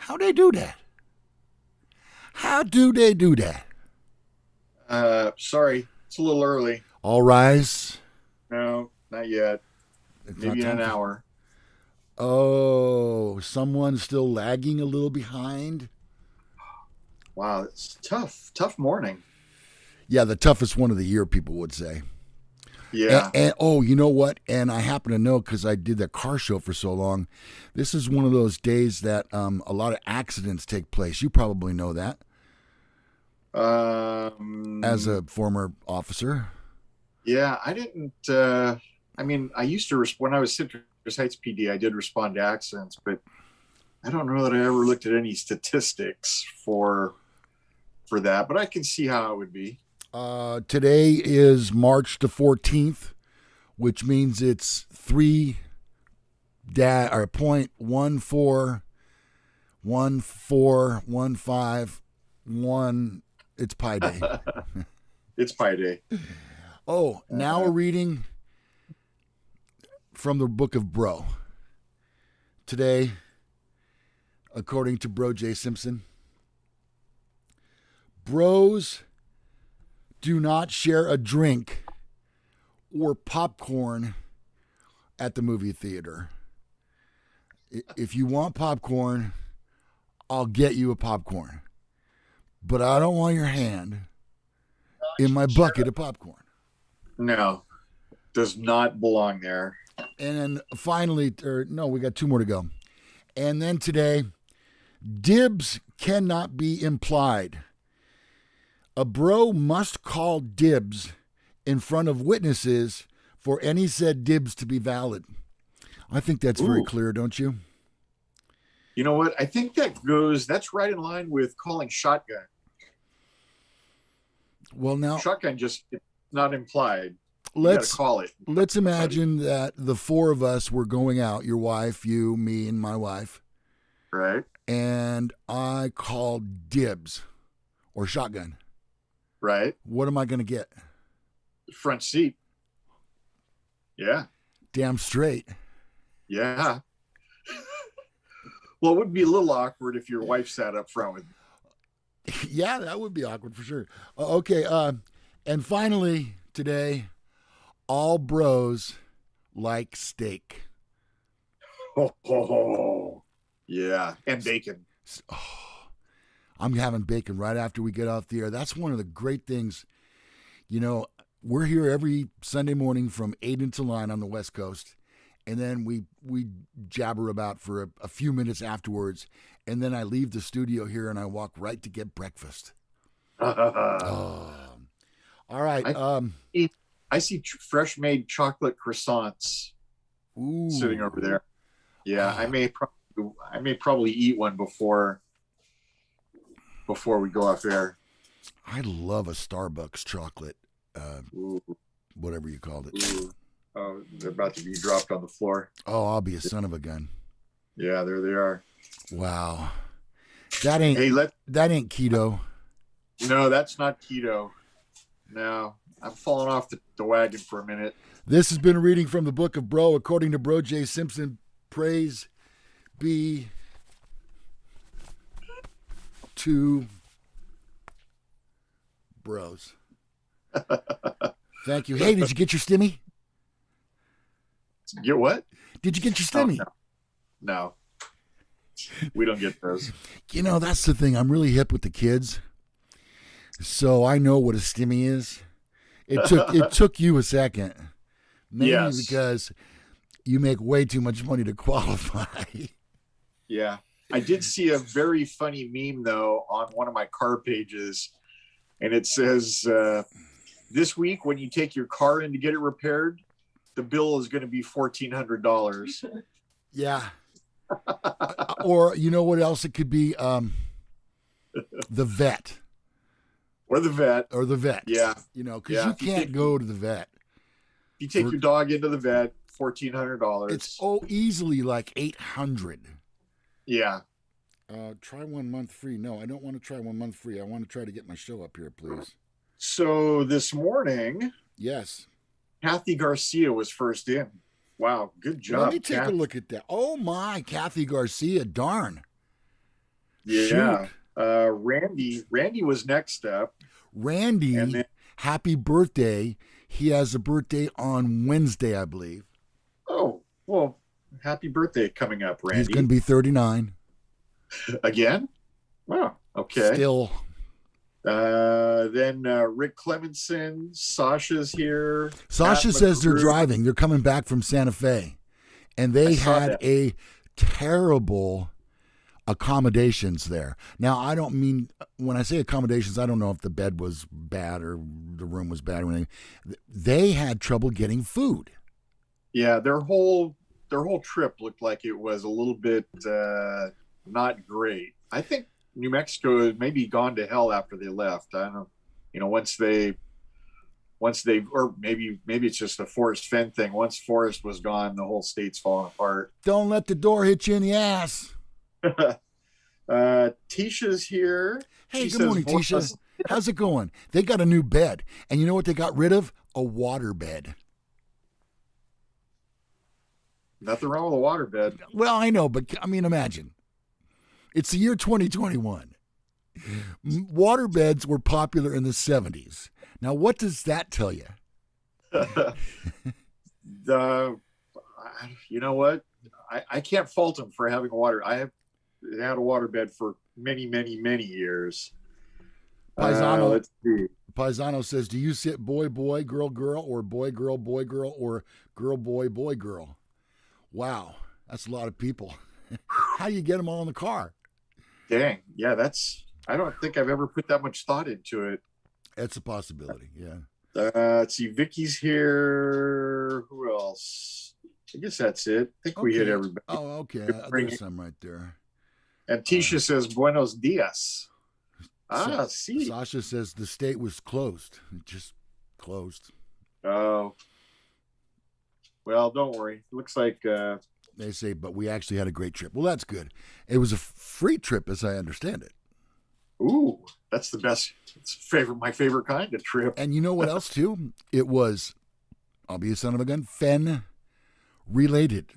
How they do that? How do they do that? Sorry, it's a little early. All rise. No, not yet. It's not Maybe in time an for. hour. Oh, someone's still lagging a little behind. Wow, it's tough. Tough morning. Yeah, the toughest one of the year, people would say. Yeah. And oh, you know what? And I happen to know because I did the car show for so long. This is one of those days that a lot of accidents take place. You probably know that as Um. a former officer. Yeah, I didn't. I mean, I used to when I was Citrus Heights PD. I did respond to accidents, but I don't know that I ever looked at any statistics for that. But I can see how it would be. Today is March the 14th, which means it's 3.141415. It's Pi Day. It's Pi Day. Oh, now we're Uh, reading from the book of Bro. Today, according to Bro J. Simpson, bros do not share a drink or popcorn at the movie theater. If you want popcorn, I'll get you a popcorn. But I don't want your hand in my bucket of popcorn. no, does not belong there. And then finally, or no, we got two more to go. And then today, dibs cannot be implied. A bro must call dibs in front of witnesses for any said dibs to be valid. I think that's very Ooh. clear, don't you? You know what? I think that's right in line with calling shotgun. Well, now Shotgun just it's not implied. You got to let's call it. let's imagine that the four of us were going out, your wife, you, me, and my wife, Right? and I called dibs or shotgun. Right? What am I going to get? Front seat. Yeah. Damn straight. Yeah. Well, it would be a little awkward if your wife sat up front with me. Yeah, that would be awkward for sure. Okay, and finally today, all bros like steak. Oh, yeah. And bacon. Oh, I'm having bacon right after we get off the air. That's one of the great things. You know, we're here every Sunday morning from 8 until 9 on the West Coast. And then we jabber about for a few minutes afterwards. And then I leave the studio here and I walk right to get breakfast. Oh. All right. I see fresh made chocolate croissants Ooh. sitting over there. Yeah, Ah. I may probably eat one before we go off air. I love a Starbucks chocolate, Ooh, whatever you called it. ooh. Oh, they're about to be dropped on the floor. Oh, I'll be a son of a gun. Yeah, there they are. Wow. That ain't Hey, that ain't keto. no, that's not keto. No, I'm falling off the wagon for a minute. This has been a reading from the book of Bro, according to Bro J. Simpson. Praise be to bros. Thank you. Hey, did you get your stimmy? Get what? Did you get your Oh, stimmy? no, we don't get those. You know, that's the thing. I'm really hip with the kids. So I know what a stimmy is. It took you a second. Mainly Yes. because you make way too much money to qualify. Yeah. I did see a very funny meme though on one of my car pages, and it says, "This week when you take your car in to get it repaired, the bill is going to be $1,400." Yeah. Or you know what else it could be? The vet. Or the vet. Or the vet. Yeah. You know, because Yeah. you can't go to the vet. If you take your dog into the vet, $1,400. It's easily like 800. Yeah. Try 1 month free. No, I don't want to try 1 month free. I want to try to get my show up here, please. So this morning, Yes. Kathy Garcia was first in. Wow, good job. Let me take Kathy. a look at that. Oh my, Kathy Garcia, darn. Yeah. Shoot. Randy was next up. And Randy, then, happy birthday. He has a birthday on Wednesday, I believe. oh, well, happy birthday coming up, He's going to Randy. be 39. Again? Wow. Okay. Still. Then Rick Clemenson, Sasha's here. Sasha Pat says they're McGrew. driving. They're coming back from Santa Fe. And they I saw had that. a terrible accommodations there. Now, I don't mean, when I say accommodations, I don't know if the bed was bad or the room was bad or anything. They had trouble getting food. Yeah, their whole trip looked like it was a little bit not great. I think New Mexico had maybe gone to hell after they left. I don't know. Once they or maybe it's just a Forrest Fenn thing. Once Forrest was gone, the whole state's falling apart. Don't let the door hit you in the ass. Tisha's here. Hey, She good says, morning, Tisha. How's it going? They got a new bed. And you know what they got rid of? A water bed. Nothing wrong with a waterbed. Well, I know, but I mean, imagine. It's the year 2021. Water beds were popular in the 70s. Now, what does that tell you? You know what? I can't fault him for having a water. I have had a waterbed for many, many, many years. Paisano, Let's see. Paisano says, do you sit boy, boy, girl, girl, or boy, girl, or girl, boy, girl? Wow, that's a lot of people. How do you get them all in the car? Dang. Yeah, I don't think I've ever put that much thought into it. That's a possibility, yeah. Let's see. Vicky's here. Who else? I guess that's it. I think we hit everybody. Oh, okay. Bring There's it. some right there. And Tisha says, Buenos dias. See. Sasha says the state was closed. It just closed. Oh. Well, don't worry. Looks like they say, but we actually had a great trip. Well, that's good. It was a free trip, as I understand it. Ooh, that's the best. It's my favorite kind of trip. And you know what else, too? It was, I'll be a son of a gun, Fenn related.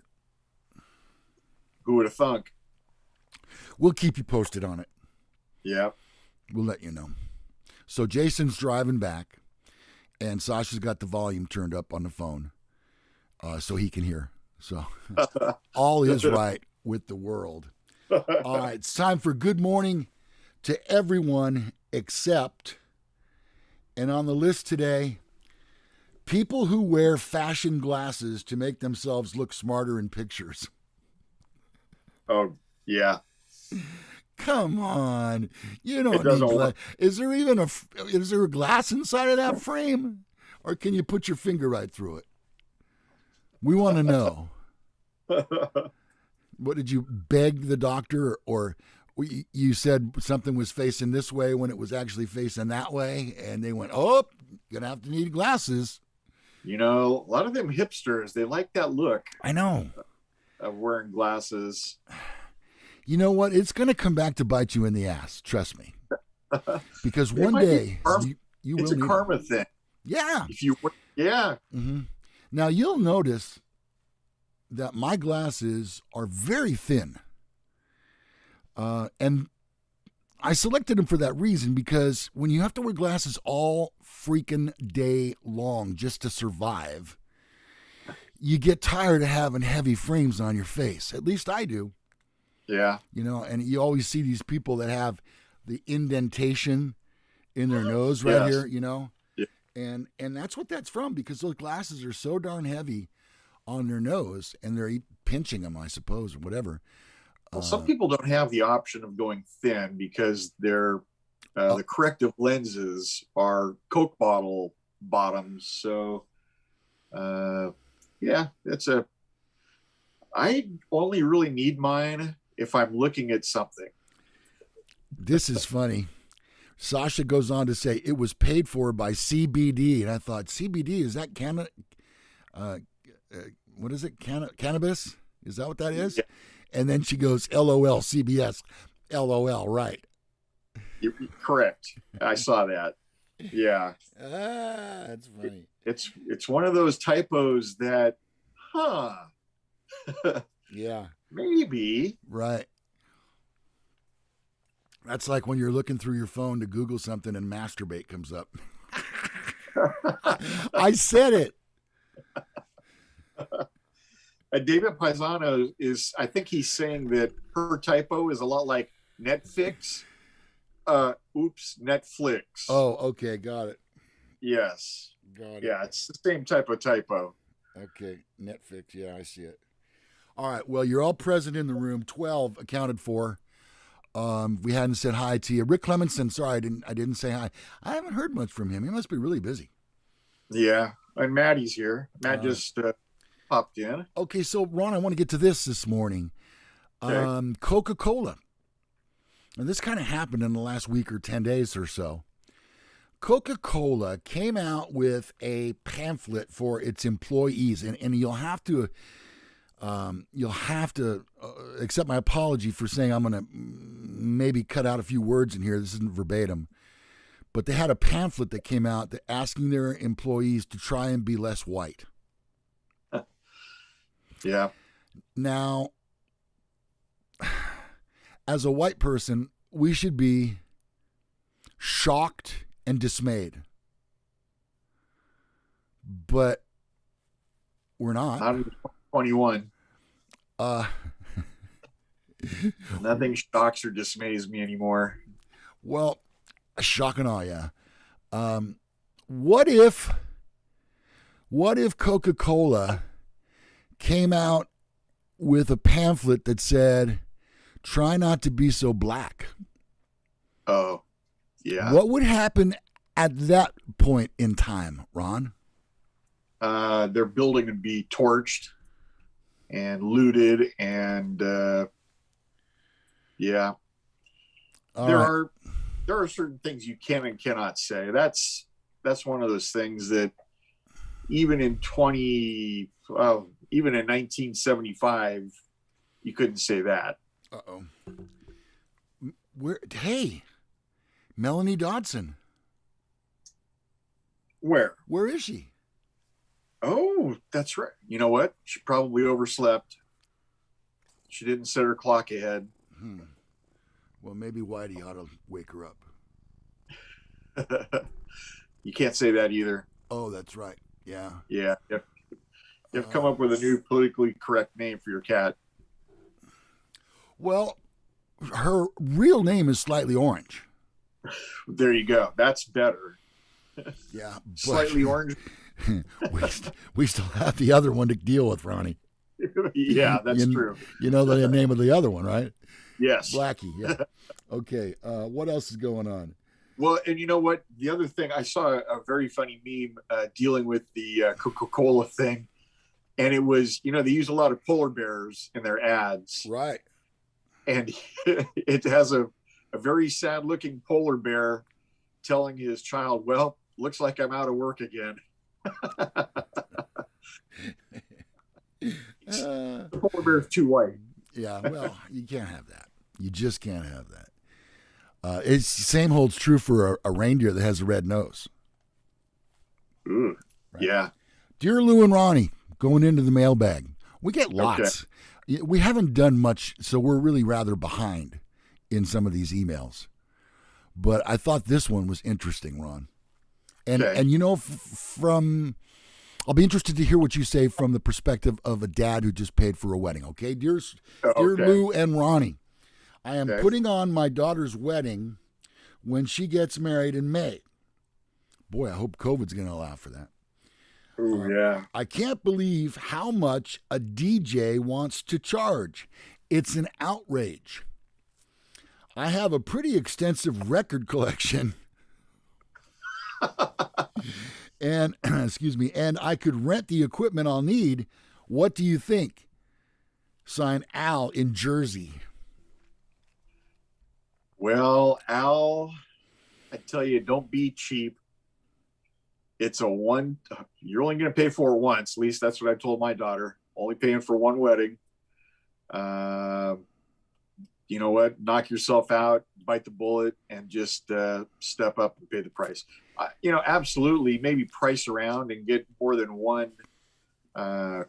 Who would have thunk? We'll keep you posted on it. Yeah. We'll let you know. So Jason's driving back, and Sasha's got the volume turned up on the phone so he can hear. So all is right with the world. All right, it's time for good morning to everyone except, and on the list today, people who wear fashion glasses to make themselves look smarter in pictures. Oh, yeah. Come on, you don't need. Is there even is there a glass inside of that frame, or can you put your finger right through it? We want to know. What did you beg the doctor, or you said something was facing this way when it was actually facing that way, and they went, "Oh, gonna have to need glasses." You know, a lot of them hipsters, they like that look. I know. Of wearing glasses. You know what? It's going to come back to bite you in the ass. Trust me. Because one day you will. It's a karma thing. Yeah. Yeah. Mm-hmm. Now you'll notice that my glasses are very thin, and I selected them for that reason because when you have to wear glasses all freaking day long just to survive, you get tired of having heavy frames on your face. At least I do. Yeah. You know, and you always see these people that have the indentation in their nose right here, you know. Yeah. And that's what that's from, because those glasses are so darn heavy on their nose, and they're pinching them, I suppose, or whatever. Well, some people don't have the option of going thin because the corrective lenses are Coke bottle bottoms. So, yeah, I only really need mine if I'm looking at something. This is funny. Sasha goes on to say it was paid for by CBD, and I thought, CBD, is that what is it? Cannabis? Is that what that is? Yeah. And then she goes, LOL, CBS. LOL, right. You're correct. I saw that. Yeah. That's funny. It's one of those typos that, yeah. Maybe. Right. That's like when you're looking through your phone to Google something and masturbate comes up. I said it. David Paisano I think he's saying that her typo is a lot like Netflix. Oops, Netflix. Oh, okay. Got it. Yes. Got it. Yeah, it's the same type of typo. Okay. Netflix. Yeah, I see it. All right. Well, you're all present in the room. 12 accounted for. We hadn't said hi to you. Rick Clemenson, sorry, I didn't say hi. I haven't heard much from him. He must be really busy. Yeah. And Maddie's here. Matt just popped in. Okay, so Ron, I want to get to this morning. Okay. Coca-Cola. And this kind of happened in the last week or 10 days or so. Coca-Cola came out with a pamphlet for its employees, and you'll have to accept my apology for saying I'm going to maybe cut out a few words in here. This isn't verbatim. But they had a pamphlet that came out that asking their employees to try and be less white. Yeah. Now, as a white person, we should be shocked and dismayed. But we're not. Not in 21. Nothing shocks or dismays me anymore. Well, shock and awe, yeah. What if Coca-Cola came out with a pamphlet that said, "Try not to be so black"? Oh, yeah. What would happen at that point in time, Ron? Their building would be torched and looted, and yeah. There are certain things you can and cannot say. That's one of those things that even in 1975, you couldn't say that. Uh-oh. Hey, Melanie Dodson. Where is she? Oh, that's right. You know what? She probably overslept. She didn't set her clock ahead. Well, maybe Whitey ought to wake her up. You can't say that either. Oh, that's right. Yeah. Yeah. You have to come up with a new politically correct name for your cat. Well, her real name is Slightly Orange. There you go. That's better. Yeah. Slightly Orange. we still have the other one to deal with, Ronnie. Yeah, that's true. You know the name of the other one, right? Yes. Blackie, yeah. Okay. What else is going on? Well, and you know what? The other thing, I saw a very funny meme dealing with the Coca-Cola thing. And it was, they use a lot of polar bears in their ads. Right. And it has a very sad looking polar bear telling his child, well, looks like I'm out of work again. The polar bear's too white. Yeah, well, you can't have that. You just can't have that. It's the same holds true for a reindeer that has a red nose. Right? Yeah. Dear Lou and Ronnie, going into the mailbag. We get lots. Okay. We haven't done much, so we're really rather behind in some of these emails. But I thought this one was interesting, Ron. And I'll be interested to hear what you say from the perspective of a dad who just paid for a wedding. Okay, dear Lou and Ronnie, I am putting on my daughter's wedding when she gets married in May. Boy, I hope COVID's going to allow for that. Oh, yeah. I can't believe how much a DJ wants to charge. It's an outrage. I have a pretty extensive record collection. And and I could rent the equipment I'll need. What do you think? Signed, Al in Jersey. Well, Al, I tell you, don't be cheap. It's you're only going to pay for it once. At least that's what I told my daughter. Only paying for one wedding. You know what? Knock yourself out, bite the bullet, and just step up and pay the price. Absolutely, maybe price around and get more than one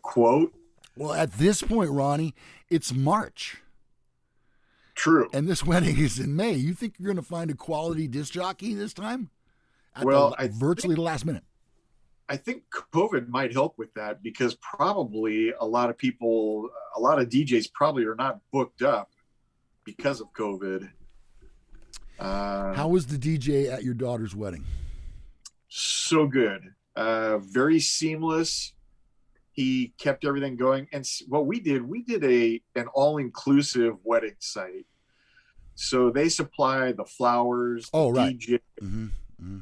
quote. Well, at this point, Ronnie, it's March. True. And this wedding is in May. You think you're going to find a quality disc jockey this time? At Well, virtually the last minute. I think COVID might help with that, because probably a lot of DJs probably are not booked up because of COVID. How was the DJ at your daughter's wedding? So good. Very seamless. He kept everything going. And what we did an all-inclusive wedding site. So they supply the flowers, the right. DJ,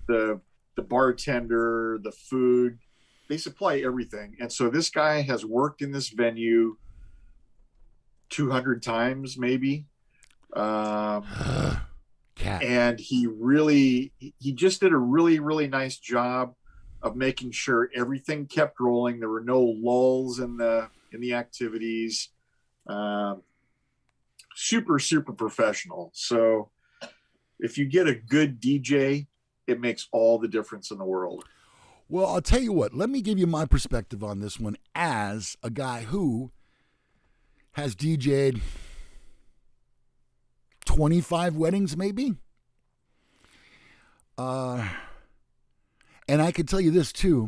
the bartender, the food. They supply everything. And so this guy has worked in this venue 200 times, maybe. And he just did a really, really nice job of making sure everything kept rolling. There were no lulls in the activities. Super, super professional. So if you get a good DJ, it makes all the difference in the world. Well, I'll tell you what, let me give you my perspective on this one as a guy who has DJ'd 25 weddings, maybe. And I can tell you this too,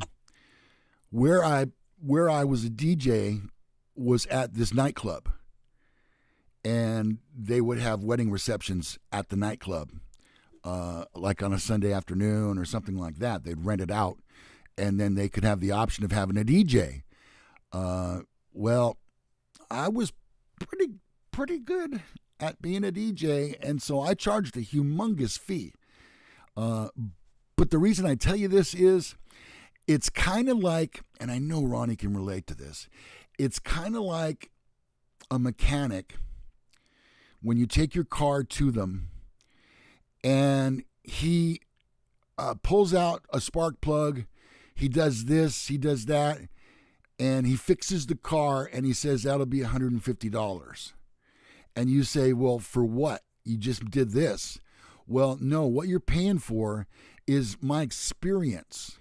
where I was a DJ was at this nightclub, and they would have wedding receptions at the nightclub. Like on a Sunday afternoon or something like that. They'd rent it out, and then they could have the option of having a DJ. Well, I was pretty good at being a DJ, and so I charged a humongous fee. But the reason I tell you this is it's kind of like, and I know Ronnie can relate to this, it's kind of like a mechanic when you take your car to them and he pulls out a spark plug, he does this, he does that, and he fixes the car, and he says that'll be $150. And you say, well, for what? You just did this. Well, no, what you're paying for is my experience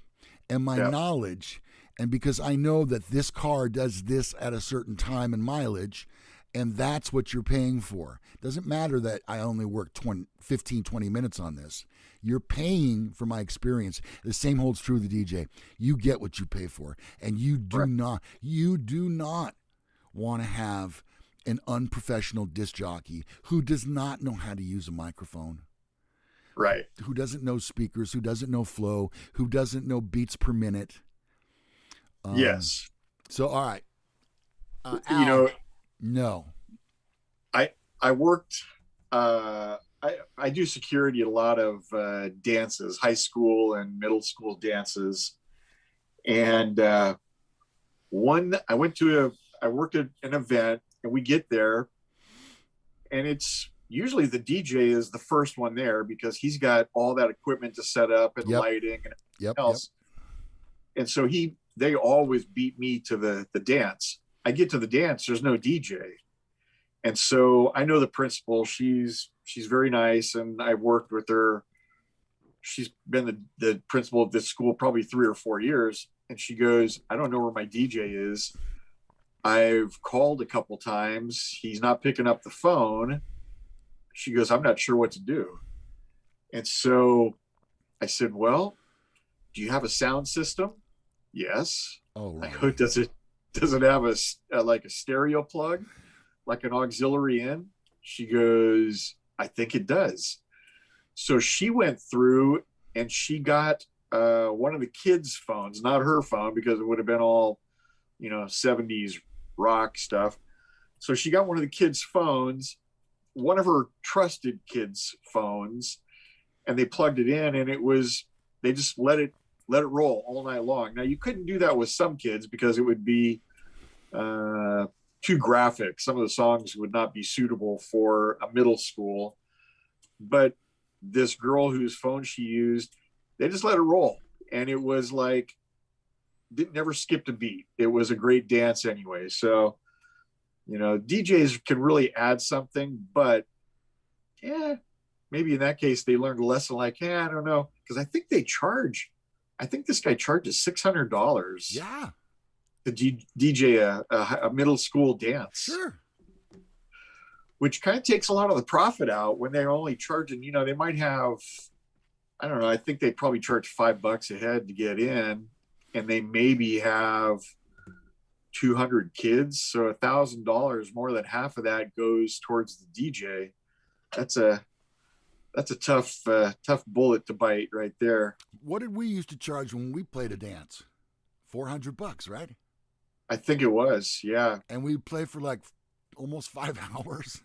and my knowledge, and because I know that this car does this at a certain time and mileage, and that's what you're paying for. It doesn't matter that I only work 15, 20 minutes on this. You're paying for my experience. The same holds true of the DJ. You get what you pay for, and you do not want to have an unprofessional disc jockey who does not know how to use a microphone. Right. Who doesn't know speakers, who doesn't know flow, who doesn't know beats per minute. Yes. So, all right. Al, no. I worked, I do security at a lot of dances, high school and middle school dances. And I worked at an event, and we get there, and it's usually the DJ is the first one there because he's got all that equipment to set up and lighting and everything else. And so they always beat me to the dance. I get to the dance, there's no DJ. And so I know the principal, she's very nice, and I worked with her. She's been the principal of this school probably 3 or 4 years. And she goes, I don't know where my DJ is. I've called a couple times. He's not picking up the phone. She goes, I'm not sure what to do. And so I said, well, do you have a sound system? Yes. Oh, right. I go, does it have like a stereo plug, like an auxiliary in? She goes, I think it does. So she went through and she got one of the kids' phones, not her phone, because it would have been all, 70s rock stuff. So she got one of the kids' phones, one of her trusted kids' phones, and they plugged it in, and they just let it roll all night long. Now, you couldn't do that with some kids because it would be too graphic. Some of the songs would not be suitable for a middle school. But this girl whose phone she used, they just let it roll. And it was like, never skipped a beat. It was a great dance anyway. So, DJs can really add something, but maybe in that case, they learned a lesson like, I don't know. Because I think this guy charges $600. Yeah. To DJ a middle school dance. Sure. which kind of takes a lot of the profit out when they're only charging, they might have, I don't know, I think they probably charge $5 a head to get in, and they maybe have 200 kids. So $1,000, more than half of that goes towards the DJ. That's a tough bullet to bite right there. What did we used to charge when we played a dance? $400, right? I think it was, yeah. And we played for like almost 5 hours.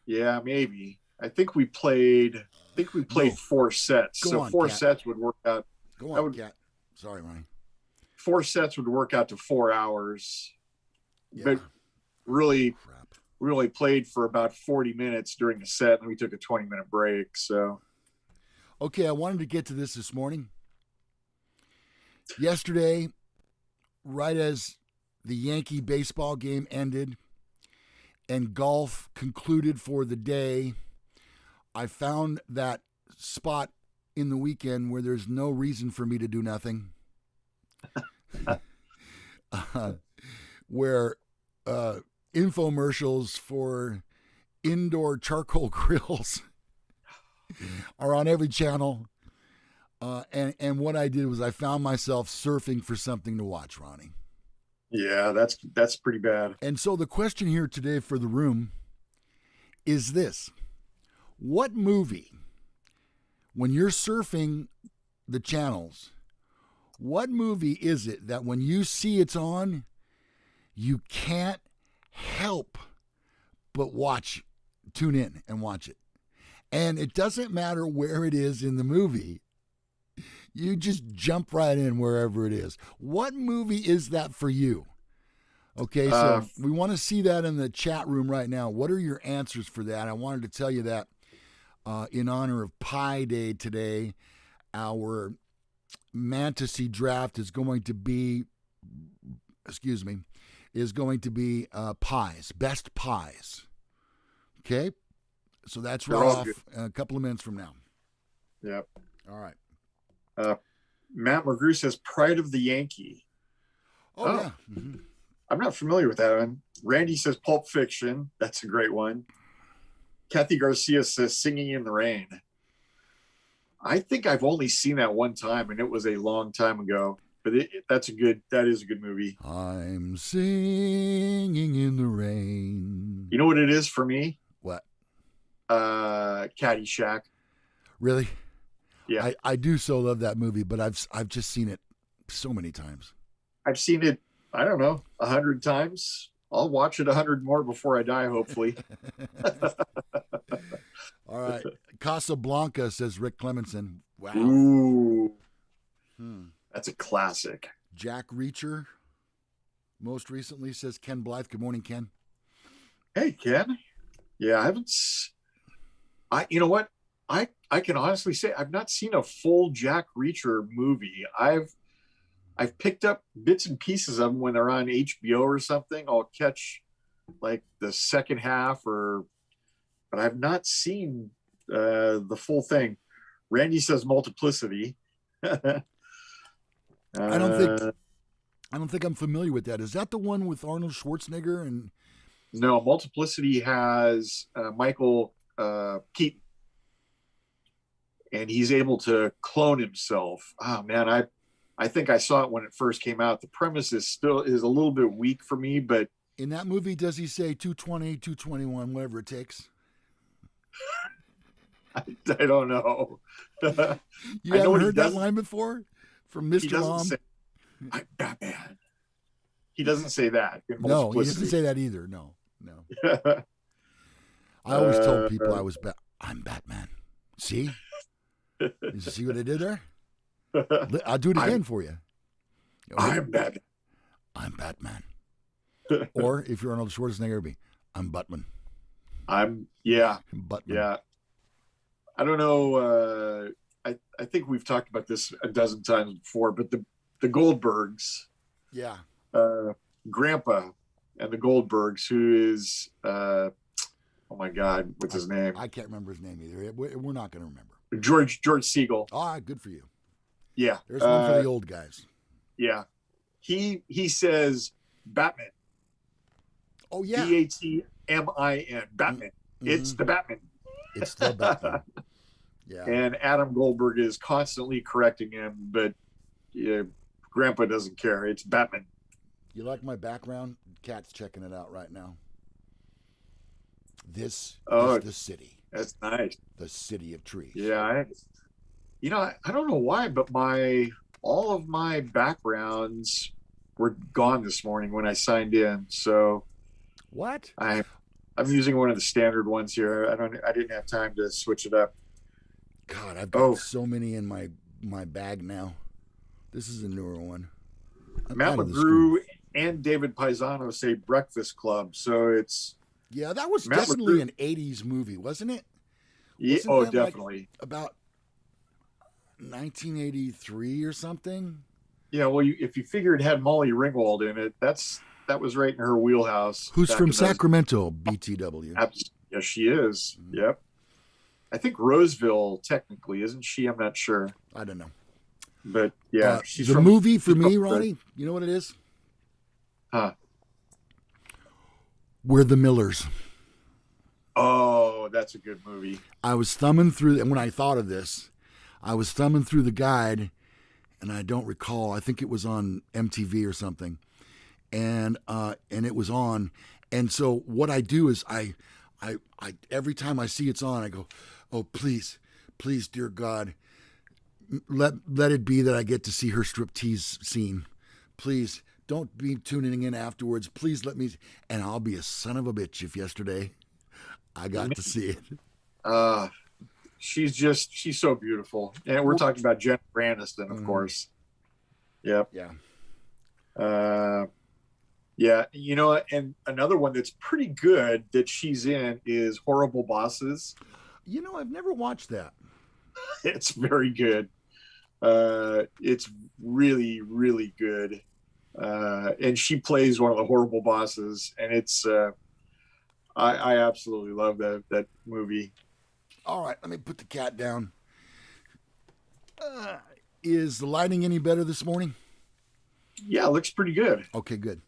Yeah, maybe. I think we played 4 sets. Go so on, 4 Kat. sat would work out. Go on, Kat. Sorry, Ronnie. 4 sets would work out to 4 hours. Yeah. But really, Crap. we only played for about 40 minutes during the set, and we took a 20-minute break. So, okay, I wanted to get to this morning. Yesterday, right as the Yankee baseball game ended and golf concluded for the day, I found that spot in the weekend where there's no reason for me to do nothing. Where infomercials for indoor charcoal grills are on every channel. And what I did was I found myself surfing for something to watch, Ronnie. yeah, that's pretty bad. And so the question here today for the room is this. What movie, when you're surfing the channels, what movie is it that when you see it's on, you can't help but tune in and watch it? And it doesn't matter where it is in the movie. You just jump right in wherever it is. What movie is that for you? Okay, so we want to see that in the chat room right now. What are your answers for that? I wanted to tell you that in honor of Pi Day today, our Mantasy draft is going to be, pies, best pies. Okay, so that's right off a couple of minutes from now. Yep. All right. Matt McGrew says Pride of the Yankee. Oh. Yeah. Mm-hmm. I'm not familiar with that one. Randy says Pulp Fiction. That's a great one. Kathy Garcia says Singing in the Rain. I think I've only seen that one time, and it was a long time ago. But that is a good movie. I'm singing in the rain. You know what it is for me? What? Caddyshack. Really? Yeah. I do so love that movie, but I've just seen it so many times. I've seen it, I don't know, 100 times. I'll watch it 100 more before I die, hopefully. All right. Casablanca, says Rick Clemenson. Wow. Ooh. That's a classic. Jack Reacher, most recently, says Ken Blythe. Good morning, Ken. Hey, Ken. Yeah, you know what? I can honestly say I've not seen a full Jack Reacher movie. I've picked up bits and pieces of them when they're on HBO or something. I'll catch like the second half, but I've not seen the full thing. Randy says Multiplicity. I don't think I'm familiar with that. Is that the one with Arnold Schwarzenegger? And no, Multiplicity has Michael Keaton, and he's able to clone himself. Oh man, I think I saw it when it first came out. The premise is a little bit weak for me, but in that movie, does he say 220, 221, whatever it takes? I don't know. You haven't heard that line before from Mr. Mom? I'm Batman. He doesn't say that. No, he doesn't say that either. No. I always told people I'm Batman. See? You see what I did there? I'll do it again for you. I'm Batman. I'm Batman. Or if you're Arnold Schwarzenegger, it'd be I'm Buttman. Buttman. Yeah. I don't know. I think we've talked about this a dozen times before, but the Goldbergs. Yeah. Grandpa and the Goldbergs, who is oh my God, what's his name? I can't remember his name either. We're not going to remember. George Siegel. Ah, good for you. Yeah. There's one for the old guys. Yeah. He says Batman. Oh yeah. Batman. Batman. It's the Batman. It's the Batman. Yeah. And Adam Goldberg is constantly correcting him, but Grandpa doesn't care. It's Batman. You like my background? Cat's checking it out right now. This is the city. That's nice. The city of trees. Yeah. I don't know why, but all of my backgrounds were gone this morning when I signed in. So what? I'm using one of the standard ones here. I didn't have time to switch it up. God, I've got so many in my bag now. This is a newer one. Matt McGrew and David Paisano say Breakfast Club, so it's that was definitely an '80s movie, wasn't it? Yeah, definitely. Like about 1983 or something. Yeah, well, if you figure it had Molly Ringwald in it, that was right in her wheelhouse. Who's from Sacramento, BTW? Yes, she is. Mm-hmm. Yep. I think Roseville, technically, isn't she? I'm not sure. I don't know. But yeah, she's the movie for me, Ronnie. You know what it is? Huh? We're the Millers. Oh, that's a good movie. I was thumbing through, and when I thought of this, I was thumbing through the guide, and I don't recall. I think it was on MTV or something, and it was on. And so what I do is I every time I see it's on, I go, oh please, dear God, let it be that I get to see her striptease scene. Please don't be tuning in afterwards. Please let me, and I'll be a son of a bitch if yesterday I got to see it. She's so beautiful. And we're talking about Jennifer Aniston, of course. Yep. Yeah. Yeah. And another one that's pretty good that she's in is Horrible Bosses. I've never watched that. It's very good. It's really, really good. And she plays one of the horrible bosses, and it's I absolutely love that movie. All right, let me put the cat down. Is the lighting any better this morning? Yeah, it looks pretty good. Okay, good.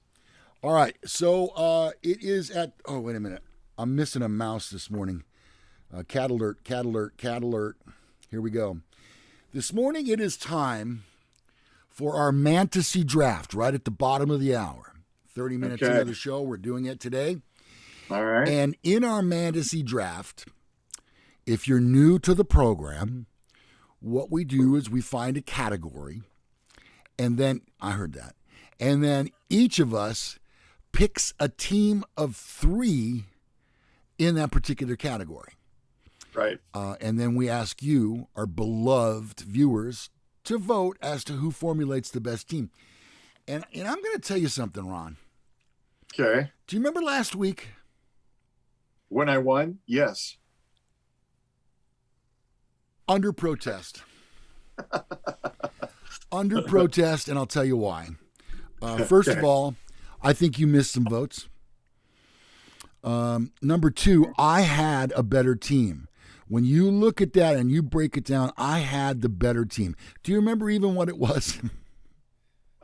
All right, so it is at, oh, wait a minute. I'm missing a mouse this morning. Cat alert, cat alert, cat alert. Here we go. This morning it is time for our Mantasy draft right at the bottom of the hour. 30 minutes into the show, we're doing it today. All right. And in our Mantasy draft, if you're new to the program, what we do is we find a category, and then, I heard that, and then each of us picks a team of 3 in that particular category. Right. And then we ask you, our beloved viewers, to vote as to who formulates the best team. And I'm going to tell you something, Ron. Okay. Do you remember last week? When I won? Yes. Under protest. Under protest, and I'll tell you why. First of all, I think you missed some votes. Number 2, I had a better team. When you look at that and you break it down, I had the better team. Do you remember even what it was?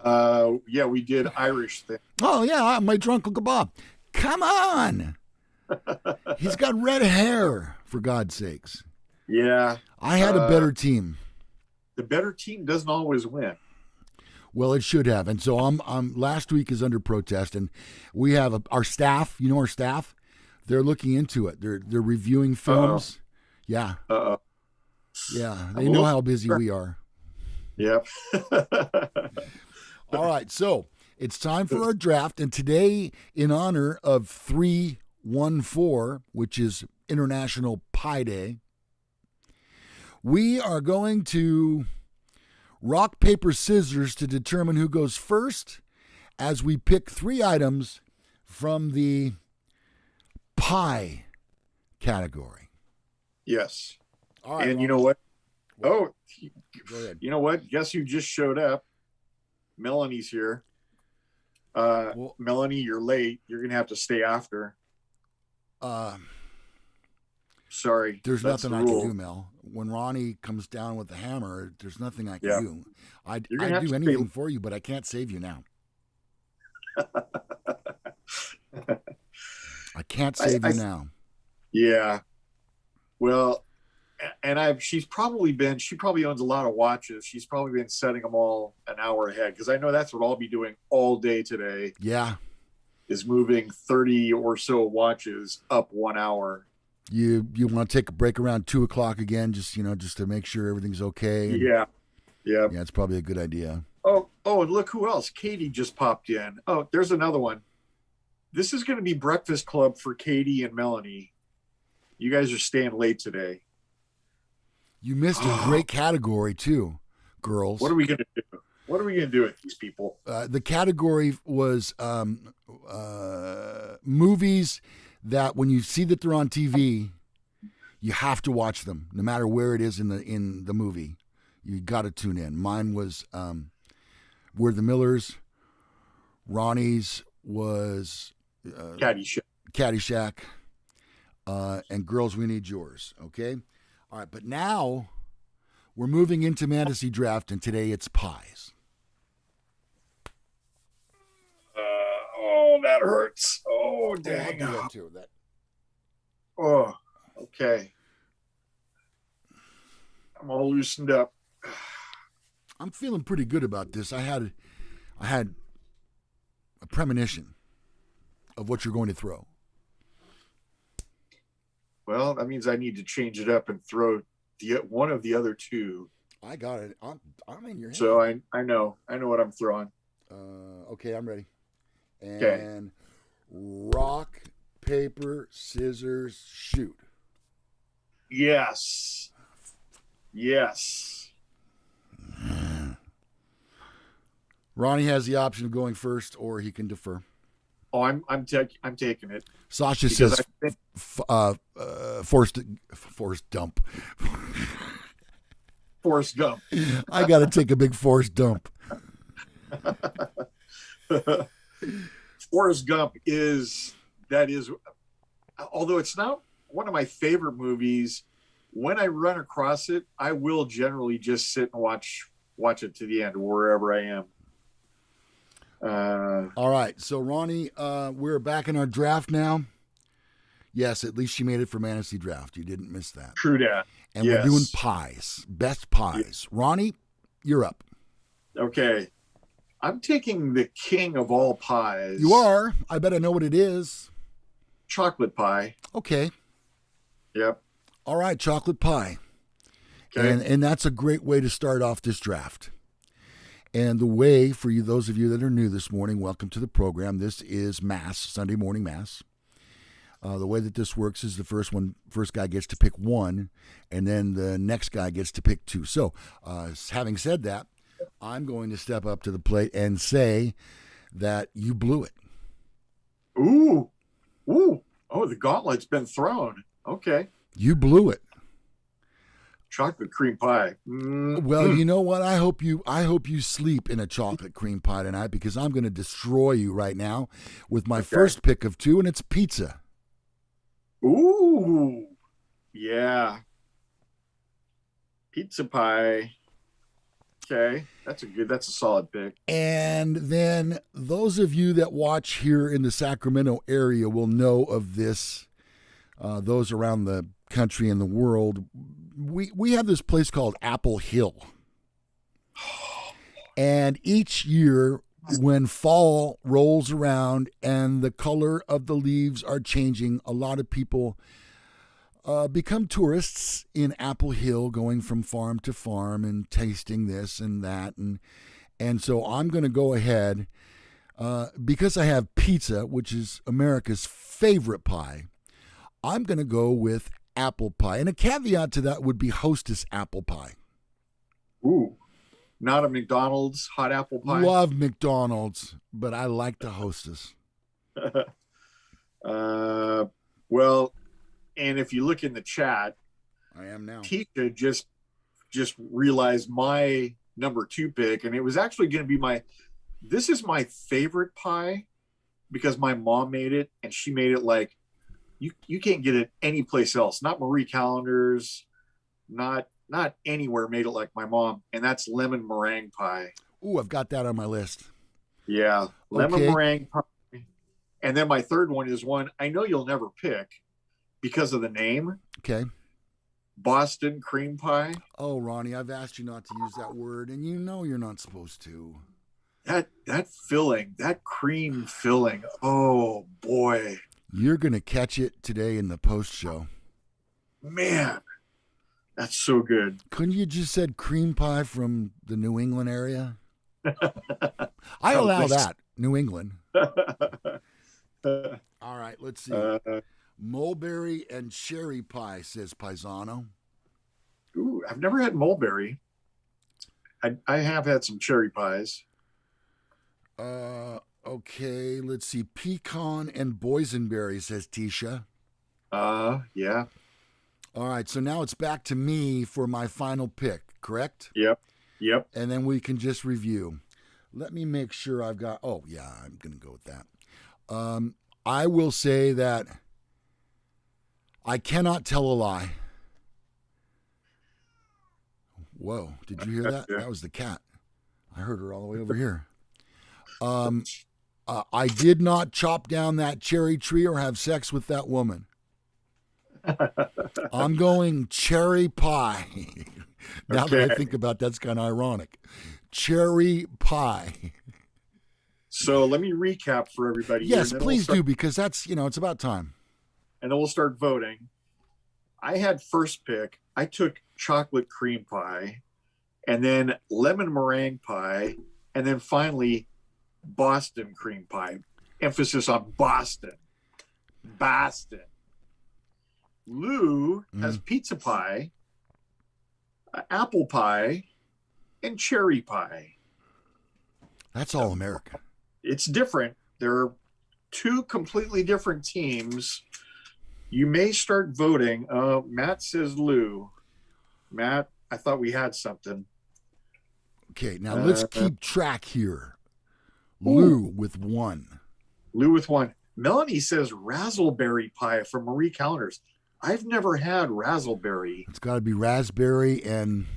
Yeah, we did Irish thing. Oh, yeah, my drunk Uncle Bob. Come on. He's got red hair, for God's sakes. Yeah. I had a better team. The better team doesn't always win. Well, it should have. And so I'm last week is under protest, and we have our staff, our staff, they're looking into it. They're reviewing films. Yeah. Yeah, they know how busy we are. Yep. All right, so it's time for our draft, and today, in honor of 3/14, which is International Pie Day, we are going to rock, paper, scissors to determine who goes first as we pick 3 items from the pie category. Yes. All right. And you know what? Go ahead. You know what? Guess who just showed up? Melanie's here. Melanie, you're late. You're going to have to stay after. Sorry. There's nothing I can do, Mel. When Ronnie comes down with the hammer, there's nothing I can do. I'd do anything for you, but I can't save you now. I can't save you now. Yeah. Well, and she probably owns a lot of watches. She's probably been setting them all an hour ahead, because I know that's what I'll be doing all day today, Yeah. is moving 30 or so watches up 1 hour. You want to take a break around 2 o'clock again, just to make sure everything's okay. And Yeah. Yeah. yeah, it's probably a good idea. Oh, and look who else. Katie just popped in. Oh, there's another one. This is going to be breakfast club for Katie and Melanie. You guys are staying late today. You missed a great category too, girls. What are we going to do? What are we going to do with these people? The category was movies that when you see that they're on TV, you have to watch them, no matter where it is in the movie. You got to tune in. Mine was We're the Millers. Ronnie's was Caddyshack. And Girls, We Need Yours. Okay? All right, but now we're moving into Mantasy Draft, and today it's pies. Oh, that hurts. Oh, dang. I'll do that too. Oh, okay. I'm all loosened up. I'm feeling pretty good about this. I had a premonition of what you're going to throw. Well, that means I need to change it up and throw one of the other two. I got it. I'm in your hand. So I know what I'm throwing. Okay, I'm ready. And Okay. rock, paper, scissors, shoot. Yes. Ronnie has the option of going first, or he can defer. Oh, I'm taking it. Sasha Because says forced dump. Forrest Gump. I got to take a big forced dump. Forrest Gump is, although it's not one of my favorite movies, when I run across it, I will generally just sit and watch it to the end, wherever I am. All right, so Ronnie, we're back in our draft now. Yes, at least you made it for Mantasy Draft. You didn't miss that. True that. And yes. We're doing pies, best pies. Ronnie, you're up. Okay. I'm taking the king of all pies. You are. I bet I know what it is. Chocolate pie. Okay. Yep. All right, chocolate pie. Okay. And that's a great way to start off this draft. And the way, for you, those of you that are new this morning, welcome to the program. This is M.A.S.S, Sunday Morning M.A.S.S. The way that this works is the first guy gets to pick one, and then the next guy gets to pick two. So, having said that, I'm going to step up to the plate and say that you blew it. Ooh. Oh, the gauntlet's been thrown. Okay. You blew it. Chocolate cream pie. Well, you know what? I hope you sleep in a chocolate cream pie tonight, because I'm going to destroy you right now with my first pick of two, and it's pizza. Ooh. Yeah. Pizza pie. Okay. That's a solid pick. And then those of you that watch here in the Sacramento area will know of this. Those around the country and the world, we have this place called Apple Hill. And each year when fall rolls around and the color of the leaves are changing, a lot of people become tourists in Apple Hill, going from farm to farm and tasting this and that. And so I'm going to go ahead, because I have pizza, which is America's favorite pie, I'm going to go with apple pie. And a caveat to that would be Hostess apple pie. Ooh. Not a McDonald's hot apple pie? Love McDonald's, but I like the Hostess. Well, and if you look in the chat, I am now. Tika just realized my number two pick, and it was actually going to be this is my favorite pie, because my mom made it, and she made it like you can't get it anyplace else. Not Marie Callender's, not anywhere made it like my mom, and that's lemon meringue pie. Ooh, I've got that on my list. Yeah, lemon meringue pie. And then my third one is one I know you'll never pick, because of the name. Okay. Boston cream pie. Oh, Ronnie, I've asked you not to use that word, and you know you're not supposed to. That filling, that cream filling. Oh boy, You're going to catch it today in the post show. man, that's so good. Couldn't you just said cream pie from the New England area? I allow that. New England. All right, let's see. Mulberry and cherry pie, says Paisano. Ooh, I've never had mulberry. I have had some cherry pies. Okay, let's see. Pecan and boysenberry, says Tisha. Yeah. All right, so now it's back to me for my final pick, correct? Yep. And then we can just review. Let me make sure I've got. Oh, yeah, I'm going to go with that. I will say that I cannot tell a lie. Whoa, did you hear that? That was the cat. I heard her all the way over here. I did not chop down that cherry tree or have sex with that woman. I'm going cherry pie. Now that I think about that's kind of ironic. Cherry pie. So let me recap for everybody. Yes, please do, because that's, it's about time. And then we'll start voting. I had first pick. I took chocolate cream pie, and then lemon meringue pie, and then finally Boston cream pie. Emphasis on Boston. Boston. Lou has pizza pie, apple pie, and cherry pie. That's all America. It's different. There are two completely different teams. You may start voting. Matt says Lou. Matt, I thought we had something. Okay, now let's keep track here. Lou with 1. Lou with 1. Melanie says razzleberry pie from Marie Callender's. I've never had razzleberry. It's got to be raspberry and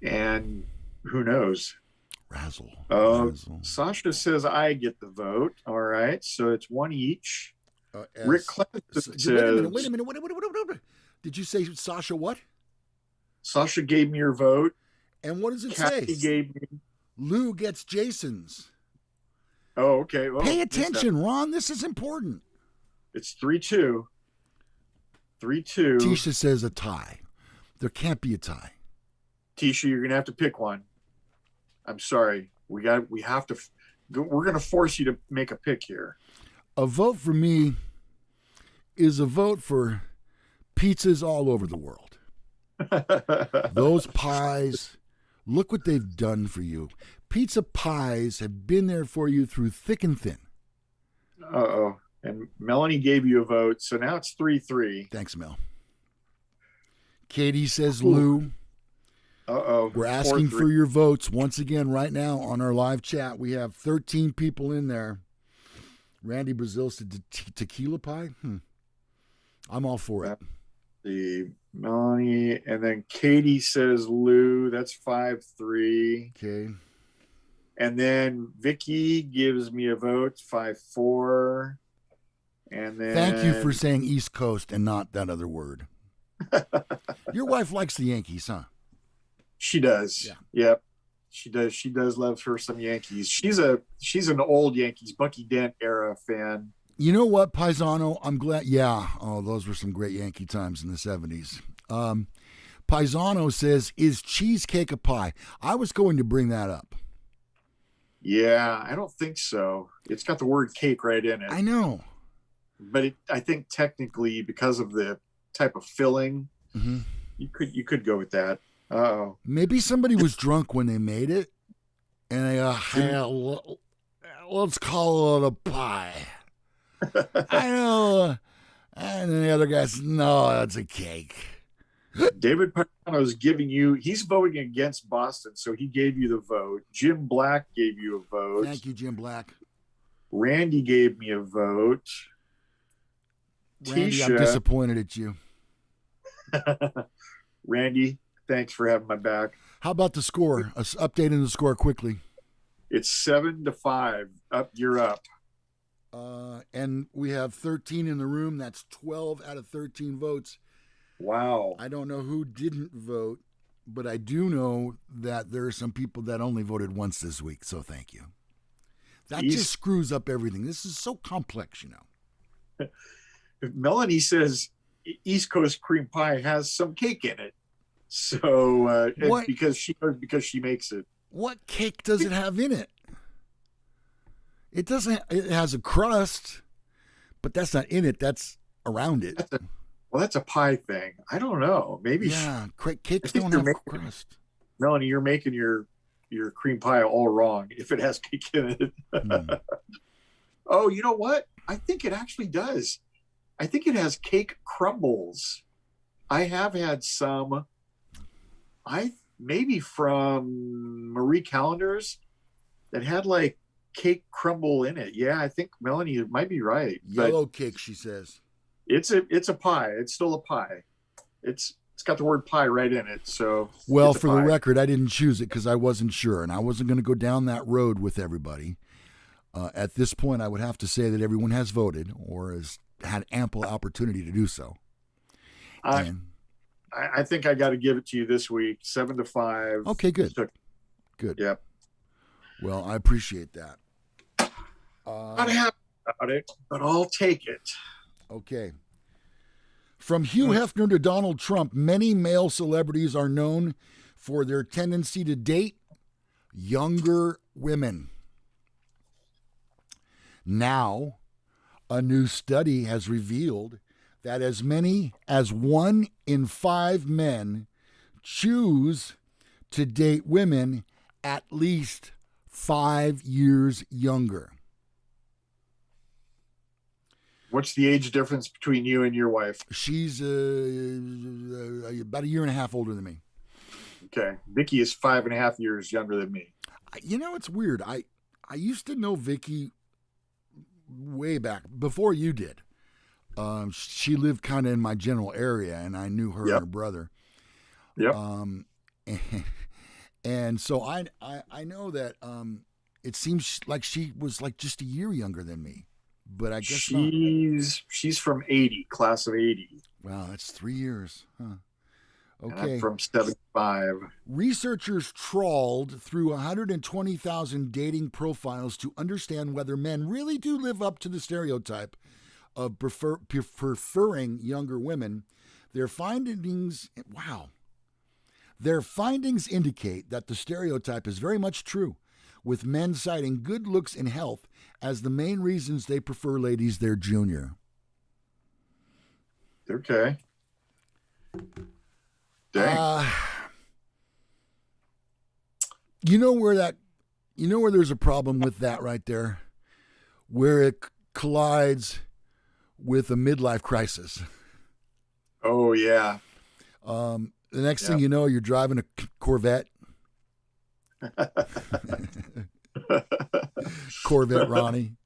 who knows? Razzle. Sasha says I get the vote. All right, so it's 1 each. Rick Clemson says... Wait a minute. Did you say Sasha what? Sasha gave me your vote. And what does it Kathy say? Gave me... Lou gets Jason's. Oh, okay. Well, pay attention, Ron. This is important. It's 3-2. 3-2. Tisha says a tie. There can't be a tie. Tisha, you're gonna have to pick one. I'm sorry. We have to. We're gonna force you to make a pick here. A vote for me is a vote for pizzas all over the world. Those pies, look what they've done for you. Pizza pies have been there for you through thick and thin. Uh-oh. And Melanie gave you a vote, so now it's 3-3. Thanks, Mel. Katie says Lou. Uh-oh. We're asking for your votes once again right now on our live chat. We have 13 people in there. Randy Brazil said tequila pie. I'm all for it. The Melanie, and then Katie says Lou. That's 5-3. Okay. And then Vicky gives me a vote, 5-4. And then thank you for saying East Coast and not that other word. Your wife likes the Yankees, huh? She does. Yeah. Yep. She does. She does love her some Yankees. She's an old Yankees, Bucky Dent era fan. You know what, Paisano? I'm glad. Yeah. Oh, those were some great Yankee times in the 70s. Paisano says, is cheesecake a pie? I was going to bring that up. Yeah, I don't think so. It's got the word cake right in it. I know. But I think technically, because of the type of filling, you could go with that. Uh-oh. Maybe somebody was drunk when they made it, and they let's call it a pie. I know. And then the other guy says, no, that's a cake. David Pagano's giving you, he's voting against Boston, so he gave you the vote. Jim Black gave you a vote. Thank you, Jim Black. Randy gave me a vote. Randy, Tisha, I'm disappointed at you. Randy, thanks for having my back. How about the score? Updating the score quickly. It's 7-5. You're up. And we have 13 in the room. That's 12 out of 13 votes. Wow. I don't know who didn't vote, but I do know that there are some people that only voted once this week. So thank you. That just screws up everything. This is so complex, you know. Melanie says East Coast cream pie has some cake in it. So because she makes it. What cake does it have in it? It doesn't. It has a crust, but that's not in it. That's around it. That's a pie thing. I don't know. Maybe. Yeah, cakes don't have crust. Melanie, you're making your cream pie all wrong if it has cake in it. Oh, you know what? I think it actually does. I think it has cake crumbles. I have had some. Maybe from Marie Callender's that had like cake crumble in it. Yeah, I think Melanie might be right. Yellow cake, she says. It's a pie. It's still a pie. It's got the word pie right in it. So well, for the record, I didn't choose it because I wasn't sure, and I wasn't going to go down that road with everybody. At this point, I would have to say that everyone has voted or has had ample opportunity to do so. I think I got to give it to you this week, 7-5. Okay, good. Good. Yep. Well, I appreciate that. Not happy about it, but I'll take it. Okay. From Hugh Hefner to Donald Trump, many male celebrities are known for their tendency to date younger women. Now, a new study has revealed that as many as 1 in 5 men choose to date women at least 5 years younger. What's the age difference between you and your wife? She's about a year and a half older than me. Okay. Vicky is 5.5 years younger than me. You know, it's weird. I used to know Vicky way back before you did. She lived kind of in my general area, and I knew her and her brother. Yep. And so I know that it seems like she was like just a year younger than me, but I guess she's from 80, class of 80. Wow, that's 3 years, huh? Okay. And I'm from 75. Researchers trawled through 120,000 dating profiles to understand whether men really do live up to the stereotype of preferring younger women. Their findings indicate that the stereotype is very much true, with men citing good looks and health as the main reasons they prefer ladies their junior. Okay. Dang. You know where there's a problem with that right there, where it collides with a midlife crisis. Oh yeah. The next thing you know, you're driving a Corvette. Corvette Ronnie.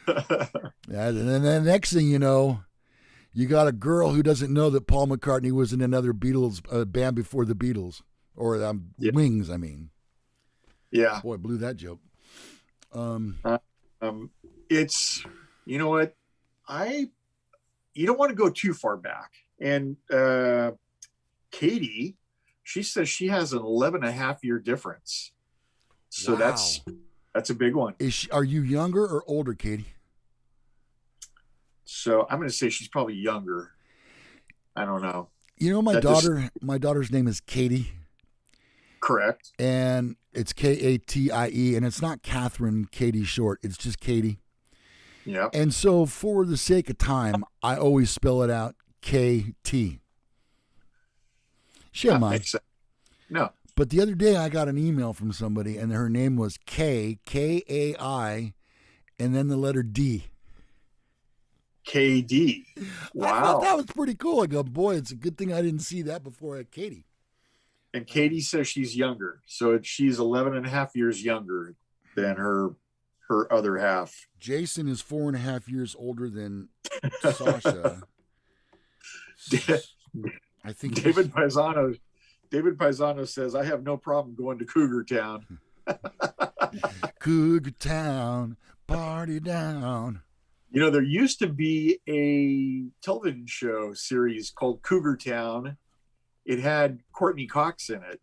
And then the next thing you know, you got a girl who doesn't know that Paul McCartney was in another Beatles band before the Beatles, or Wings, I mean. Yeah. Boy, blew that joke. It's, you know what, you don't want to go too far back. And Katie, she says she has an 11.5-year difference. So wow. That's a big one. Are you younger or older, Katie? So I'm going to say she's probably younger. I don't know. You know, my daughter's name is Katie. Correct. And it's Katie, and it's not Catherine Katie short. It's just Katie. Yeah. And so for the sake of time, I always spell it out KT. She don't mind. No. But the other day I got an email from somebody and her name was Kai, and then the letter D. KD. Wow. I thought that was pretty cool. I go, boy, it's a good thing I didn't see that before I had Katie. And Katie says she's younger. So she's 11.5 years younger than her other half. Jason is 4.5 years older than Sasha. I think David Paisano says, I have no problem going to Cougar Town. Cougar Town, party down. There used to be a television show series called Cougar Town. It had Courtney Cox in it,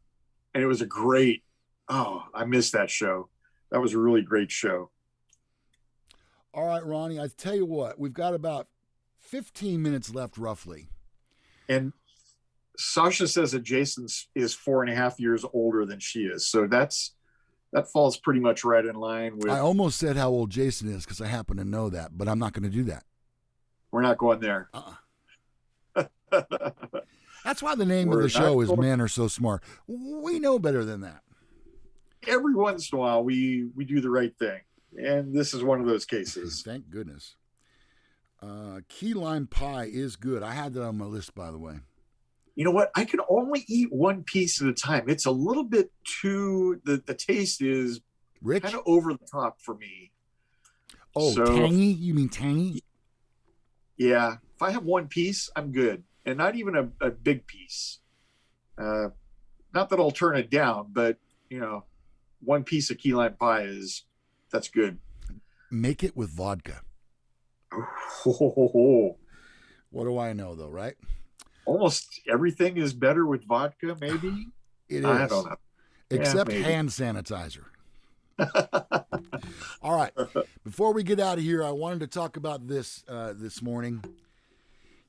and it was I missed that show. That was a really great show. All right, Ronnie, I tell you what, we've got about 15 minutes left roughly. And Sasha says that Jason is 4.5 years older than she is. So that falls pretty much right in line with. I almost said how old Jason is because I happen to know that, but I'm not going to do that. We're not going there. That's why the name of the show is Men Are So Smart. We know better than that. Every once in a while, we do the right thing. And this is one of those cases. Thank goodness. Key lime pie is good. I had that on my list, by the way. You know what? I can only eat one piece at a time. It's a little bit too, the taste is rich, kind of over the top for me. Oh, so, tangy? You mean tangy? Yeah. If I have one piece, I'm good. And not even a big piece. Not that I'll turn it down, but, one piece of key lime pie that's good. Make it with vodka. Oh. What do I know, though, right? Almost everything is better with vodka, maybe? It is. I don't know. Except hand sanitizer. All right. Before we get out of here, I wanted to talk about this this morning.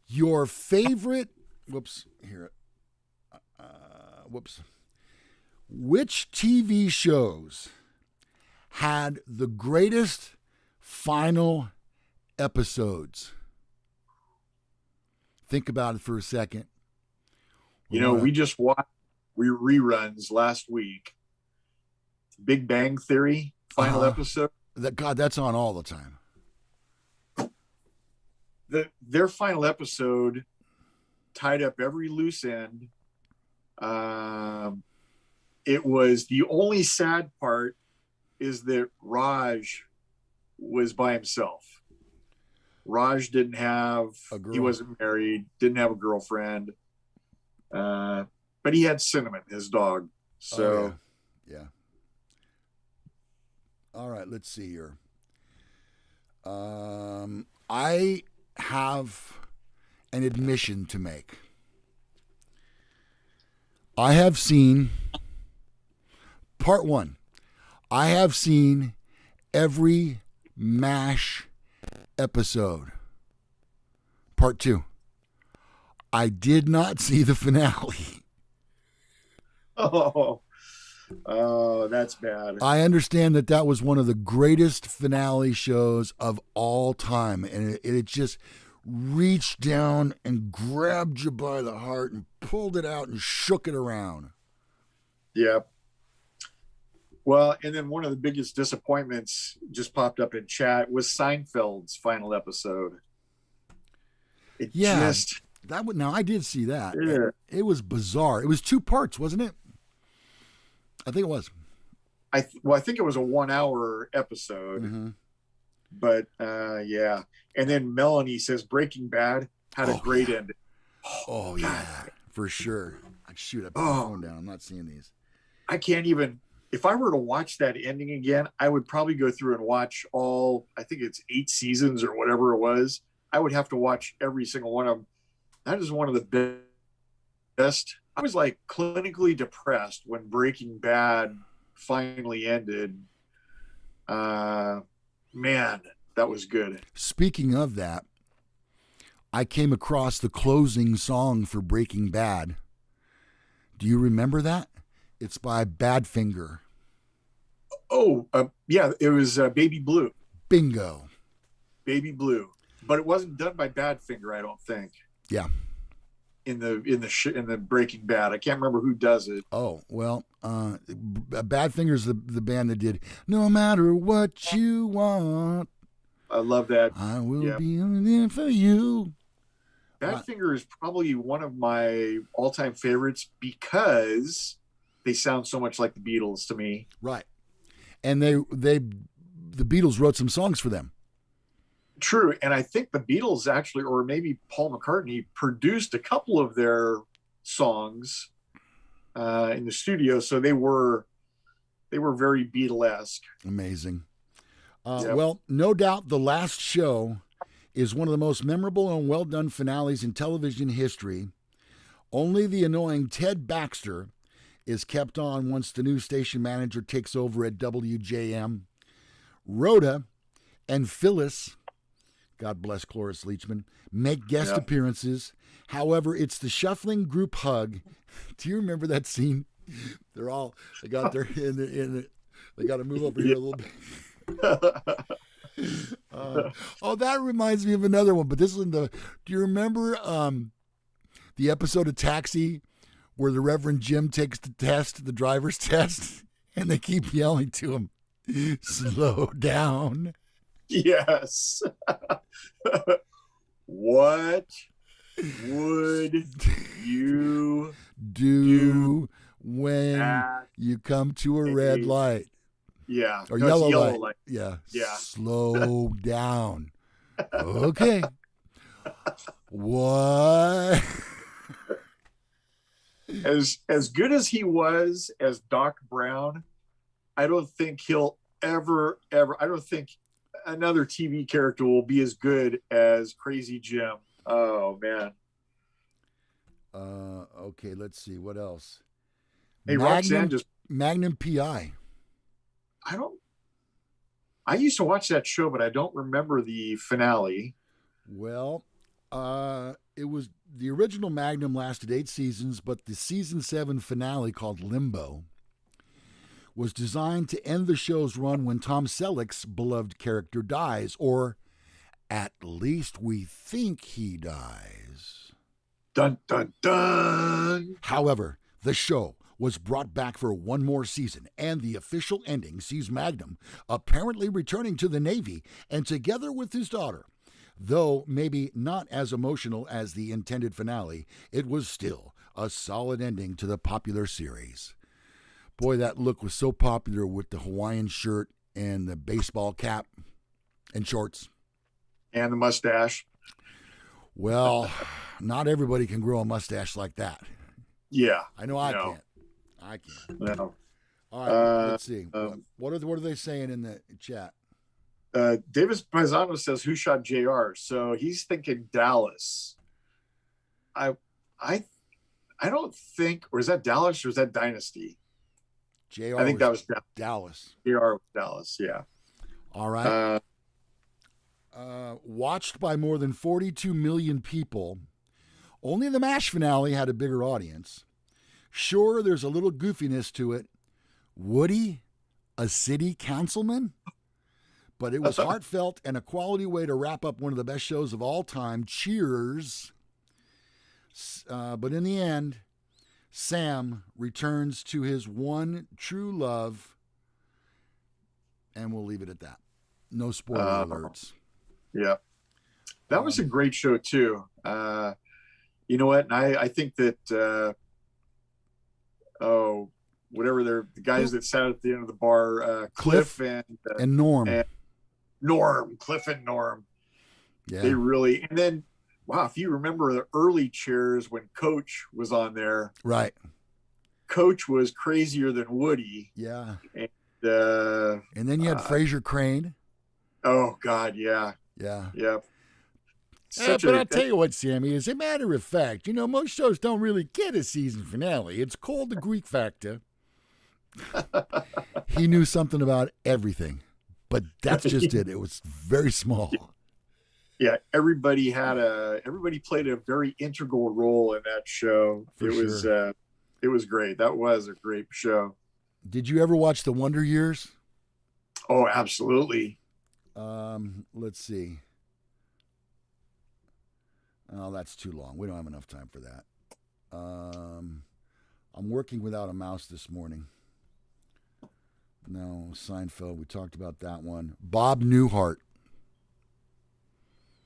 Your favorite... Which TV shows had the greatest final episodes? Think about it for a second. We just watched reruns last week. Big Bang Theory final episode. That's on all the time. Their final episode tied up every loose end. It was the only sad part is that Raj was by himself. Raj didn't have, he wasn't married, didn't have a girlfriend, but he had Cinnamon, his dog. So, yeah. All right, let's see here. I have an admission to make. I have seen, part one, I have seen every M.A.S.S episode. Part two, I did not see the finale. Oh, that's bad. I understand that was one of the greatest finale shows of all time, and it just reached down and grabbed you by the heart and pulled it out and shook it around. Yeah. Well, and then one of the biggest disappointments just popped up in chat was Seinfeld's final episode. Now I did see that. Yeah. It was bizarre. It was 2 parts, wasn't it? I think it was. I think it was a 1-hour episode. Mm-hmm. But yeah. And then Melanie says Breaking Bad had a great ending. Oh yeah, for sure. I put my phone down. I'm not seeing these. I can't even. If I were to watch that ending again, I would probably go through and watch all, I think it's 8 seasons or whatever it was. I would have to watch every single one of them. That is one of the best. I was like clinically depressed when Breaking Bad finally ended. Man, that was good. Speaking of that, I came across the closing song for Breaking Bad. Do you remember that? It's by Badfinger. Oh, yeah, it was Baby Blue. Bingo. Baby Blue, but it wasn't done by Badfinger, I don't think. Yeah. In the Breaking Bad, I can't remember who does it. Oh well, Badfinger's the band that did "No Matter What You Want." I love that. I will be there for you. Badfinger is probably one of my all-time favorites because they sound so much like the Beatles to me. Right. And the Beatles wrote some songs for them. True. And I think the Beatles actually, or maybe Paul McCartney, produced a couple of their songs in the studio. So they were very Beatlesque. Amazing. Well, no doubt the last show is one of the most memorable and well done finales in television history. Only the annoying Ted Baxter is kept on once the new station manager takes over at WJM. Rhoda and Phyllis, God bless Cloris Leachman, make guest appearances. However, it's the shuffling group hug. Do you remember that scene? They got their they got to move over here a little bit. That reminds me of another one, but this is do you remember the episode of Taxi where the Reverend Jim takes the driver's test, and they keep yelling to him, slow down? Yes. What would you do when you come to a red light? Yeah. Or yellow light. Yeah. Slow down. Okay. What? As good as he was as Doc Brown, I don't think he'll ever, I don't think another TV character will be as good as Crazy Jim. Oh, man. Okay, let's see. What else? Hey, Roxanne just... Magnum P.I. I used to watch that show, but I don't remember the finale. Well, it was the original Magnum lasted 8 seasons, but the season 7 finale, called Limbo, was designed to end the show's run when Tom Selleck's beloved character dies, or at least we think he dies. Dun, dun, dun. However, the show was brought back for one more season, and the official ending sees Magnum apparently returning to the Navy and together with his daughter. Though maybe not as emotional as the intended finale, it was still a solid ending to the popular series. Boy, that look was so popular with the Hawaiian shirt and the baseball cap and shorts. And the mustache. Well, not everybody can grow a mustache like that. Yeah. I know I can't. I can't. No. All right, let's see. What are they saying in the chat? Davis Paisano says, who shot JR? So he's thinking Dallas. I don't think, or is that Dallas or is that Dynasty? JR I think that was Dallas. JR was Dallas, yeah. All right. Watched by more than 42 million people. Only the M.A.S.S finale had a bigger audience. Sure, there's a little goofiness to it. Woody, a city councilman? But it was heartfelt and a quality way to wrap up one of the best shows of all time. Cheers. But in the end, Sam returns to his one true love, and we'll leave it at that. No spoiler alerts. Yeah. That was a great show, too. You know what? And I think that, whatever the guys that sat at the end of the bar, Cliff and Norm. Cliff and Norm. Yeah. They really, and then, wow, if you remember the early Cheers when Coach was on there. Right. Coach was crazier than Woody. Yeah. And then you had Fraser Crane. Oh, God, yeah. Yeah. Yeah. But I'll tell you what, Sammy, as a matter of fact, most shows don't really get a season finale. It's called the Greek Factor. He knew something about everything, but that's just it. It was very small. Yeah, everybody played a very integral role in that show. It was great. That was a great show. Did you ever watch The Wonder Years? Oh, absolutely. Let's see. Oh, that's too long. We don't have enough time for that. I'm working without a mouse this morning. No, Seinfeld. We talked about that one. Bob Newhart.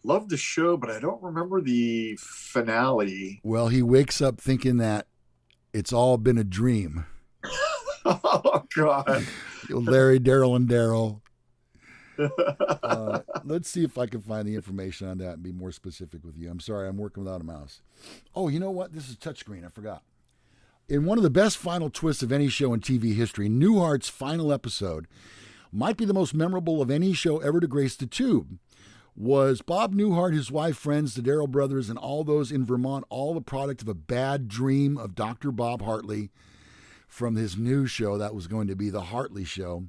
Loved the show, but I don't remember the finale. Well, he wakes up thinking that it's all been a dream. Oh, God. Larry, Daryl, and Daryl. Let's see if I can find the information on that and be more specific with you. I'm sorry, I'm working without a mouse. Oh, you know what? This is touchscreen. I forgot. In one of the best final twists of any show in TV history, Newhart's final episode might be the most memorable of any show ever to grace the tube. Was Bob Newhart, his wife, friends, the Darrell brothers, and all those in Vermont all the product of a bad dream of Dr. Bob Hartley from his new show that was going to be The Hartley Show?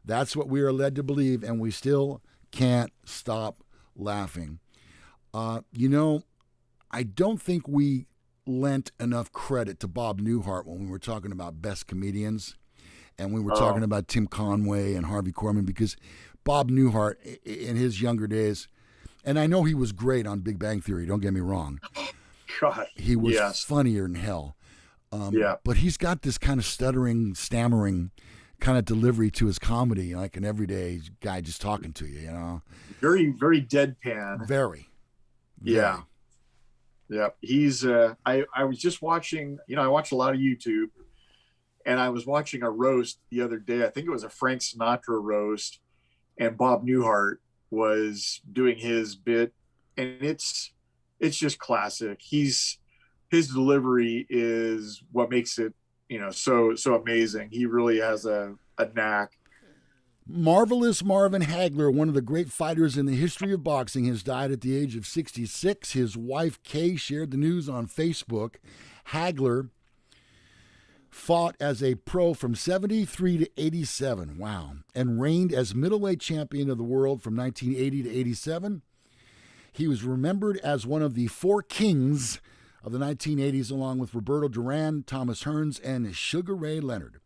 That's what we are led to believe, and we still can't stop laughing. You know, I don't think we lent enough credit to Bob Newhart when we were talking about best comedians and we were talking about Tim Conway and Harvey Korman, because Bob Newhart in his younger days, and I know he was great on Big Bang Theory, don't get me wrong. God, he was funnier than hell. But he's got this kind of stuttering, stammering kind of delivery to his comedy, like an everyday guy just talking to you, you know? Very, very deadpan. Very. Yeah. Yeah. He's, I was just watching, I watch a lot of YouTube, and I was watching a roast the other day. I think it was a Frank Sinatra roast, and Bob Newhart was doing his bit, and it's just classic. His delivery is what makes it, so amazing. He really has a knack. Marvelous Marvin Hagler, one of the great fighters in the history of boxing, has died at the age of 66. His wife, Kay, shared the news on Facebook. Hagler fought as a pro from 73 to 87, wow, and reigned as middleweight champion of the world from 1980 to 87. He was remembered as one of the four kings of the 1980s, along with Roberto Duran, Thomas Hearns, and Sugar Ray Leonard.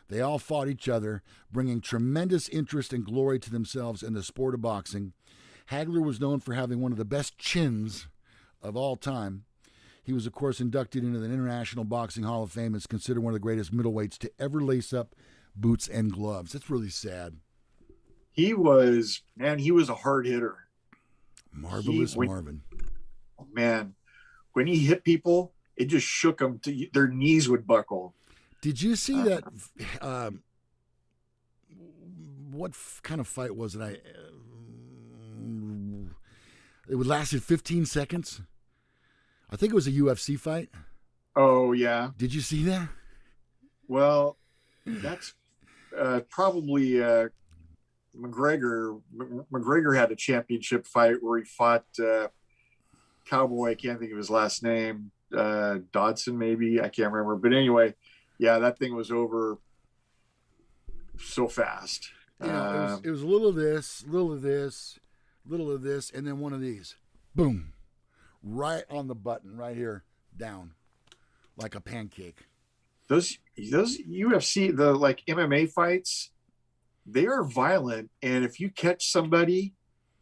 They all fought each other, bringing tremendous interest and glory to themselves in the sport of boxing. Hagler was known for having one of the best chins of all time. He was, of course, inducted into the International Boxing Hall of Fame and is considered one of the greatest middleweights to ever lace up boots and gloves. That's really sad. He was a hard hitter. Marvelous Marvin. Man, when he hit people, it just shook them to their knees would buckle. Did you see that? What kind of fight was it? It lasted 15 seconds. I think it was a UFC fight. Oh, yeah. Did you see that? Well, that's probably McGregor. McGregor had a championship fight where he fought Cowboy. I can't think of his last name. Dodson, maybe. I can't remember. But anyway, yeah, that thing was over so fast. It was a little of this, little of this, little of this, and then one of these. Boom. Right on the button, right here, down, like a pancake. Those UFC, the like MMA fights, they are violent, and if you catch somebody,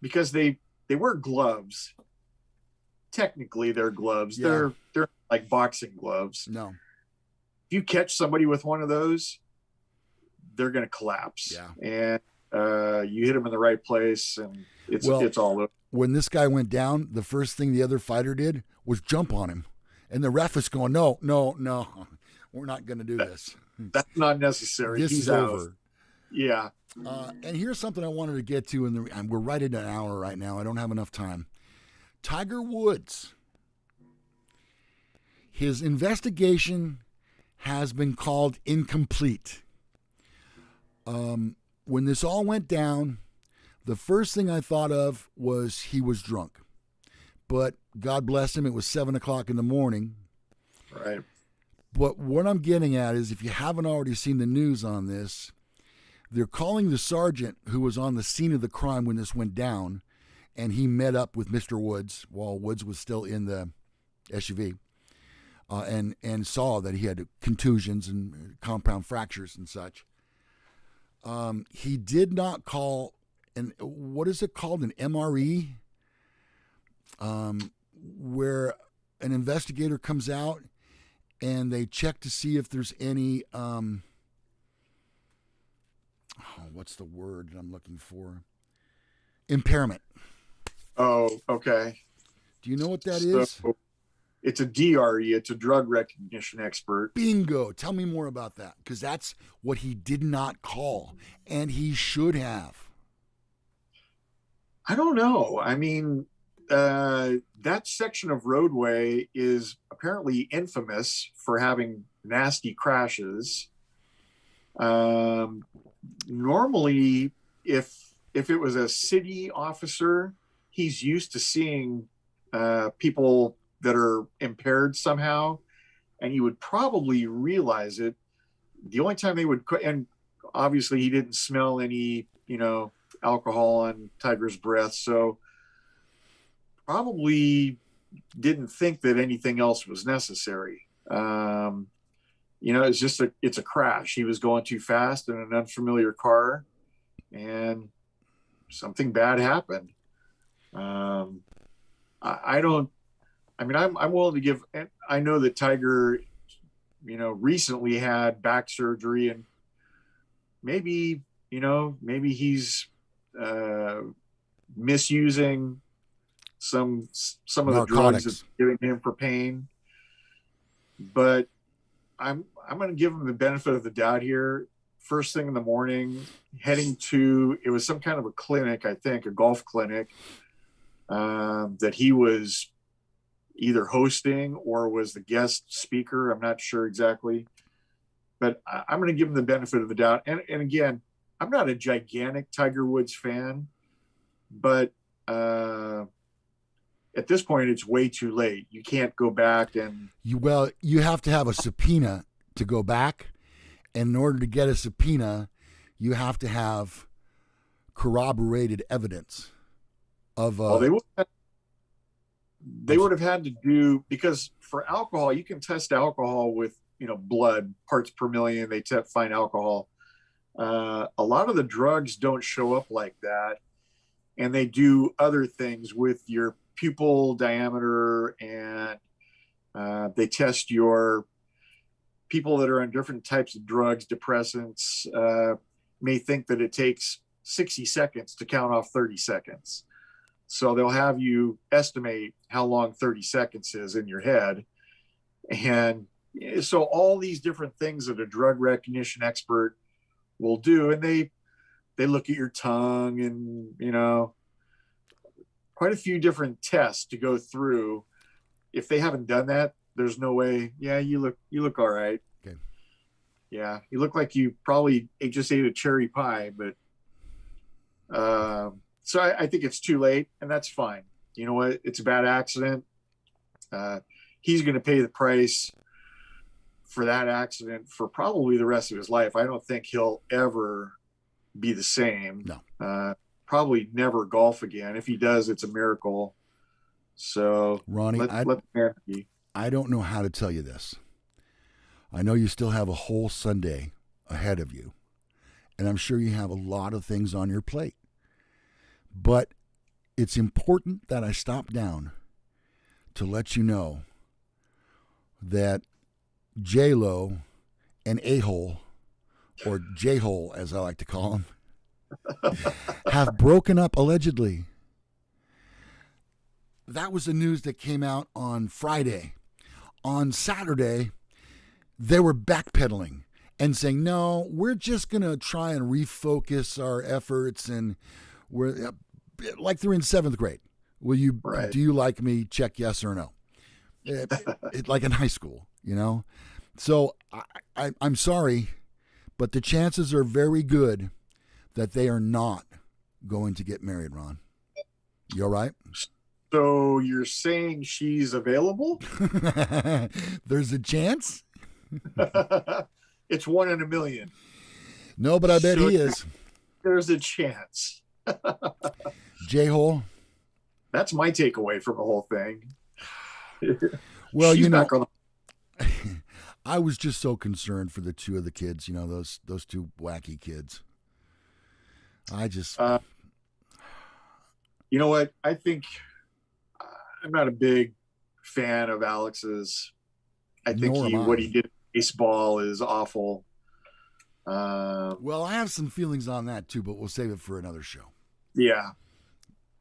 because they wear gloves, technically they're gloves. Yeah. They're like boxing gloves. No. If you catch somebody with one of those, they're going to collapse. Yeah. And you hit them in the right place, and it's all over. When this guy went down, the first thing the other fighter did was jump on him. And the ref is going, no, we're not going to do this. That's not necessary. This is over. Yeah. And here's something I wanted to get to, and we're right at an hour right now. I don't have enough time. Tiger Woods. His investigation has been called incomplete. When this all went down, the first thing I thought of was he was drunk. But God bless him, it was 7 o'clock in the morning. Right. But what I'm getting at is, if you haven't already seen the news on this, they're calling the sergeant who was on the scene of the crime when this went down, and he met up with Mr. Woods while Woods was still in the SUV, and saw that he had contusions and compound fractures and such. He did not call... And what is it called? An MRE? Where an investigator comes out and they check to see if there's any, what's the word I'm looking for? Impairment. Oh, okay. Do you know what that is? It's a DRE. It's a drug recognition expert. Bingo. Tell me more about that, because that's what he did not call, and he should have. I don't know. I mean, that section of roadway is apparently infamous for having nasty crashes. Normally, if it was a city officer, he's used to seeing people that are impaired somehow, and he would probably realize it. The only time they would, and obviously he didn't smell any, alcohol on Tiger's breath, so probably didn't think that anything else was necessary. It's a crash. He was going too fast in an unfamiliar car, and something bad happened. I don't. I mean, I'm willing to give. I know that Tiger, recently had back surgery, and maybe he's misusing some of the drugs that's giving him for pain. But I'm going to give him the benefit of the doubt here. First thing in the morning, heading to, it was some kind of a clinic, I think, a golf clinic, that he was either hosting or was the guest speaker. I'm not sure exactly, but I'm going to give him the benefit of the doubt. And again, I'm not a gigantic Tiger Woods fan, but at this point, it's way too late. You can't go back and... You have to have a subpoena to go back. And in order to get a subpoena, you have to have corroborated evidence of... they would have had to do... Because for alcohol, you can test alcohol with, blood, parts per million. They find alcohol. A lot of the drugs don't show up like that. And they do other things with your pupil diameter, and they test your people that are on different types of drugs, depressants, may think that it takes 60 seconds to count off 30 seconds. So they'll have you estimate how long 30 seconds is in your head. And so all these different things that a drug recognition expert will do, and they look at your tongue and, quite a few different tests to go through. If they haven't done that, there's no way. Yeah, you look all right. Okay. Yeah, you look like you probably just ate a cherry pie, but so I think it's too late, and that's fine. You know what? It's a bad accident. He's going to pay the price for that accident for probably the rest of his life. I don't think he'll ever be the same. No. Probably never golf again. If he does, it's a miracle. So, Ronnie, let the man be. I don't know how to tell you this. I know you still have a whole Sunday ahead of you, and I'm sure you have a lot of things on your plate. But it's important that I stop down to let you know that J-Lo and A-Hole, or J-Hole as I like to call him, have broken up allegedly. That was the news that came out on Friday. On Saturday, they were backpedaling and saying, no, we're just going to try and refocus our efforts, and we're like they're in 7th grade. Do you like me? Check yes or no. Like in high school, So I'm sorry, but the chances are very good that they are not going to get married, Ron. You all right? So you're saying she's available? There's a chance? It's 1 in a million. No, but I bet he is. There's a chance. J-Hole? That's my takeaway from the whole thing. Well, I was just so concerned for the two of the kids, those two wacky kids. You know what? I think I'm not a big fan of Alex's. I think what he did in baseball is awful. Well, I have some feelings on that too, but we'll save it for another show. Yeah,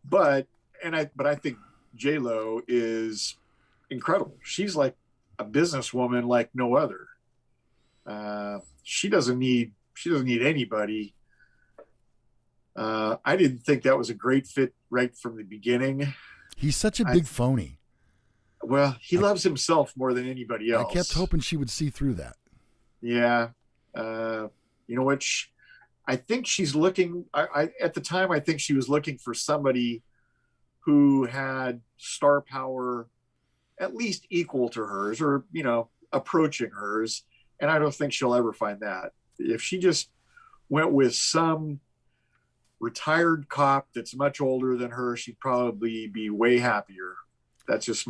but I think J-Lo is incredible. She's like a businesswoman like no other. She doesn't need anybody. I didn't think that was a great fit right from the beginning. He's such a big phony. Well, he loves himself more than anybody else. I kept hoping she would see through that. Yeah. You know what? I think she's looking, at the time, I think she was looking for somebody who had star power at least equal to hers, or, you know, approaching hers. And I don't think she'll ever find that. If she just went with some retired cop that's much older than her, she'd probably be way happier. That's just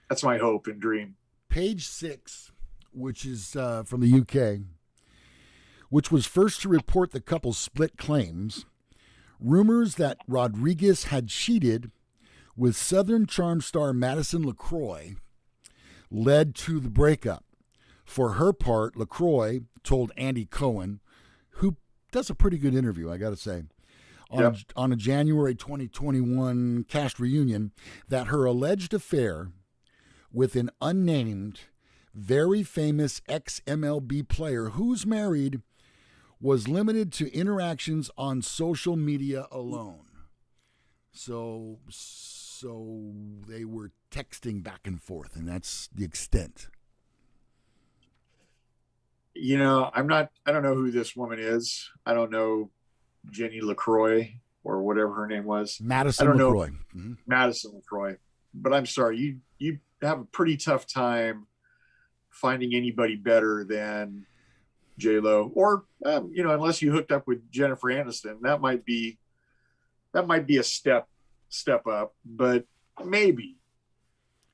that's my hope and dream. Page 6, which is from the UK, which was first to report the couple's split claims, rumors that Rodriguez had cheated with Southern Charm star Madison LaCroix led to the breakup. For her part, LaCroix told Andy Cohen, who does a pretty good interview, I got to say, on a January 2021 cast reunion, that her alleged affair with an unnamed, very famous ex-MLB player who's married was limited to interactions on social media alone. So they were texting back and forth, and that's the extent. You know, I don't know who this woman is. I don't know Jenny LaCroix or whatever her name was. Madison I don't LaCroix. know Mm-hmm. Madison LaCroix. But I'm sorry, you have a pretty tough time finding anybody better than J-Lo, or you know, unless you hooked up with Jennifer Aniston, that might be a step up, but maybe.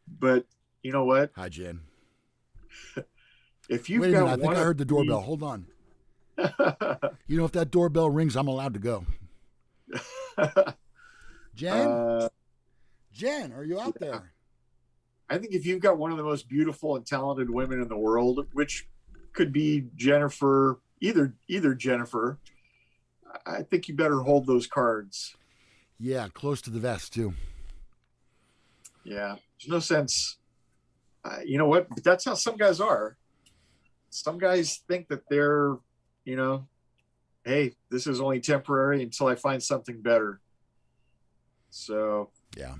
But you know what? Hi, Jen. If you've Wait a got minute, I think I heard the doorbell. Hold on. You know, if that doorbell rings, I'm allowed to go. Jen? Jen, are you out there? I think if you've got one of the most beautiful and talented women in the world, which could be Jennifer, either Jennifer, I think you better hold those cards. Yeah, close to the vest, too. Yeah, there's no sense. You know what? That's how some guys are. Some guys think that they're, you know, hey, this is only temporary until I find something better. So. Yeah.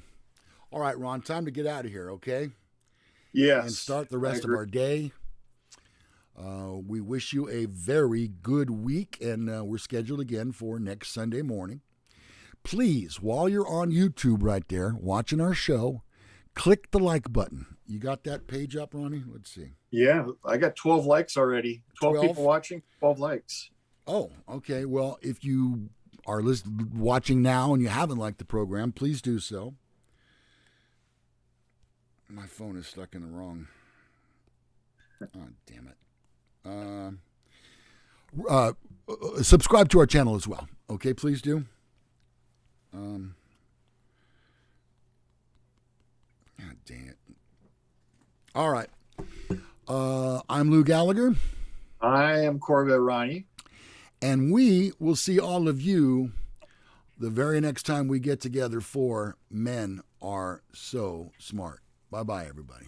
All right, Ron, time to get out of here, okay? Yes. And start the rest of our day. We wish you a very good week, and we're scheduled again for next Sunday morning. Please, while you're on YouTube right there watching our show, click the like button. You got that page up, Ronnie? Let's see. Yeah, I got 12 likes already. 12 people watching, 12 likes. Oh, okay. Well, if you are watching now and you haven't liked the program, please do so. My phone is stuck in the wrong. Oh, damn it. Subscribe to our channel as well. Okay, please do. God dang it. All right. I'm Lou Gallagher. I am Corvette Ronnie. And we will see all of you the very next time we get together for Men Are So Smart. Bye-bye, everybody.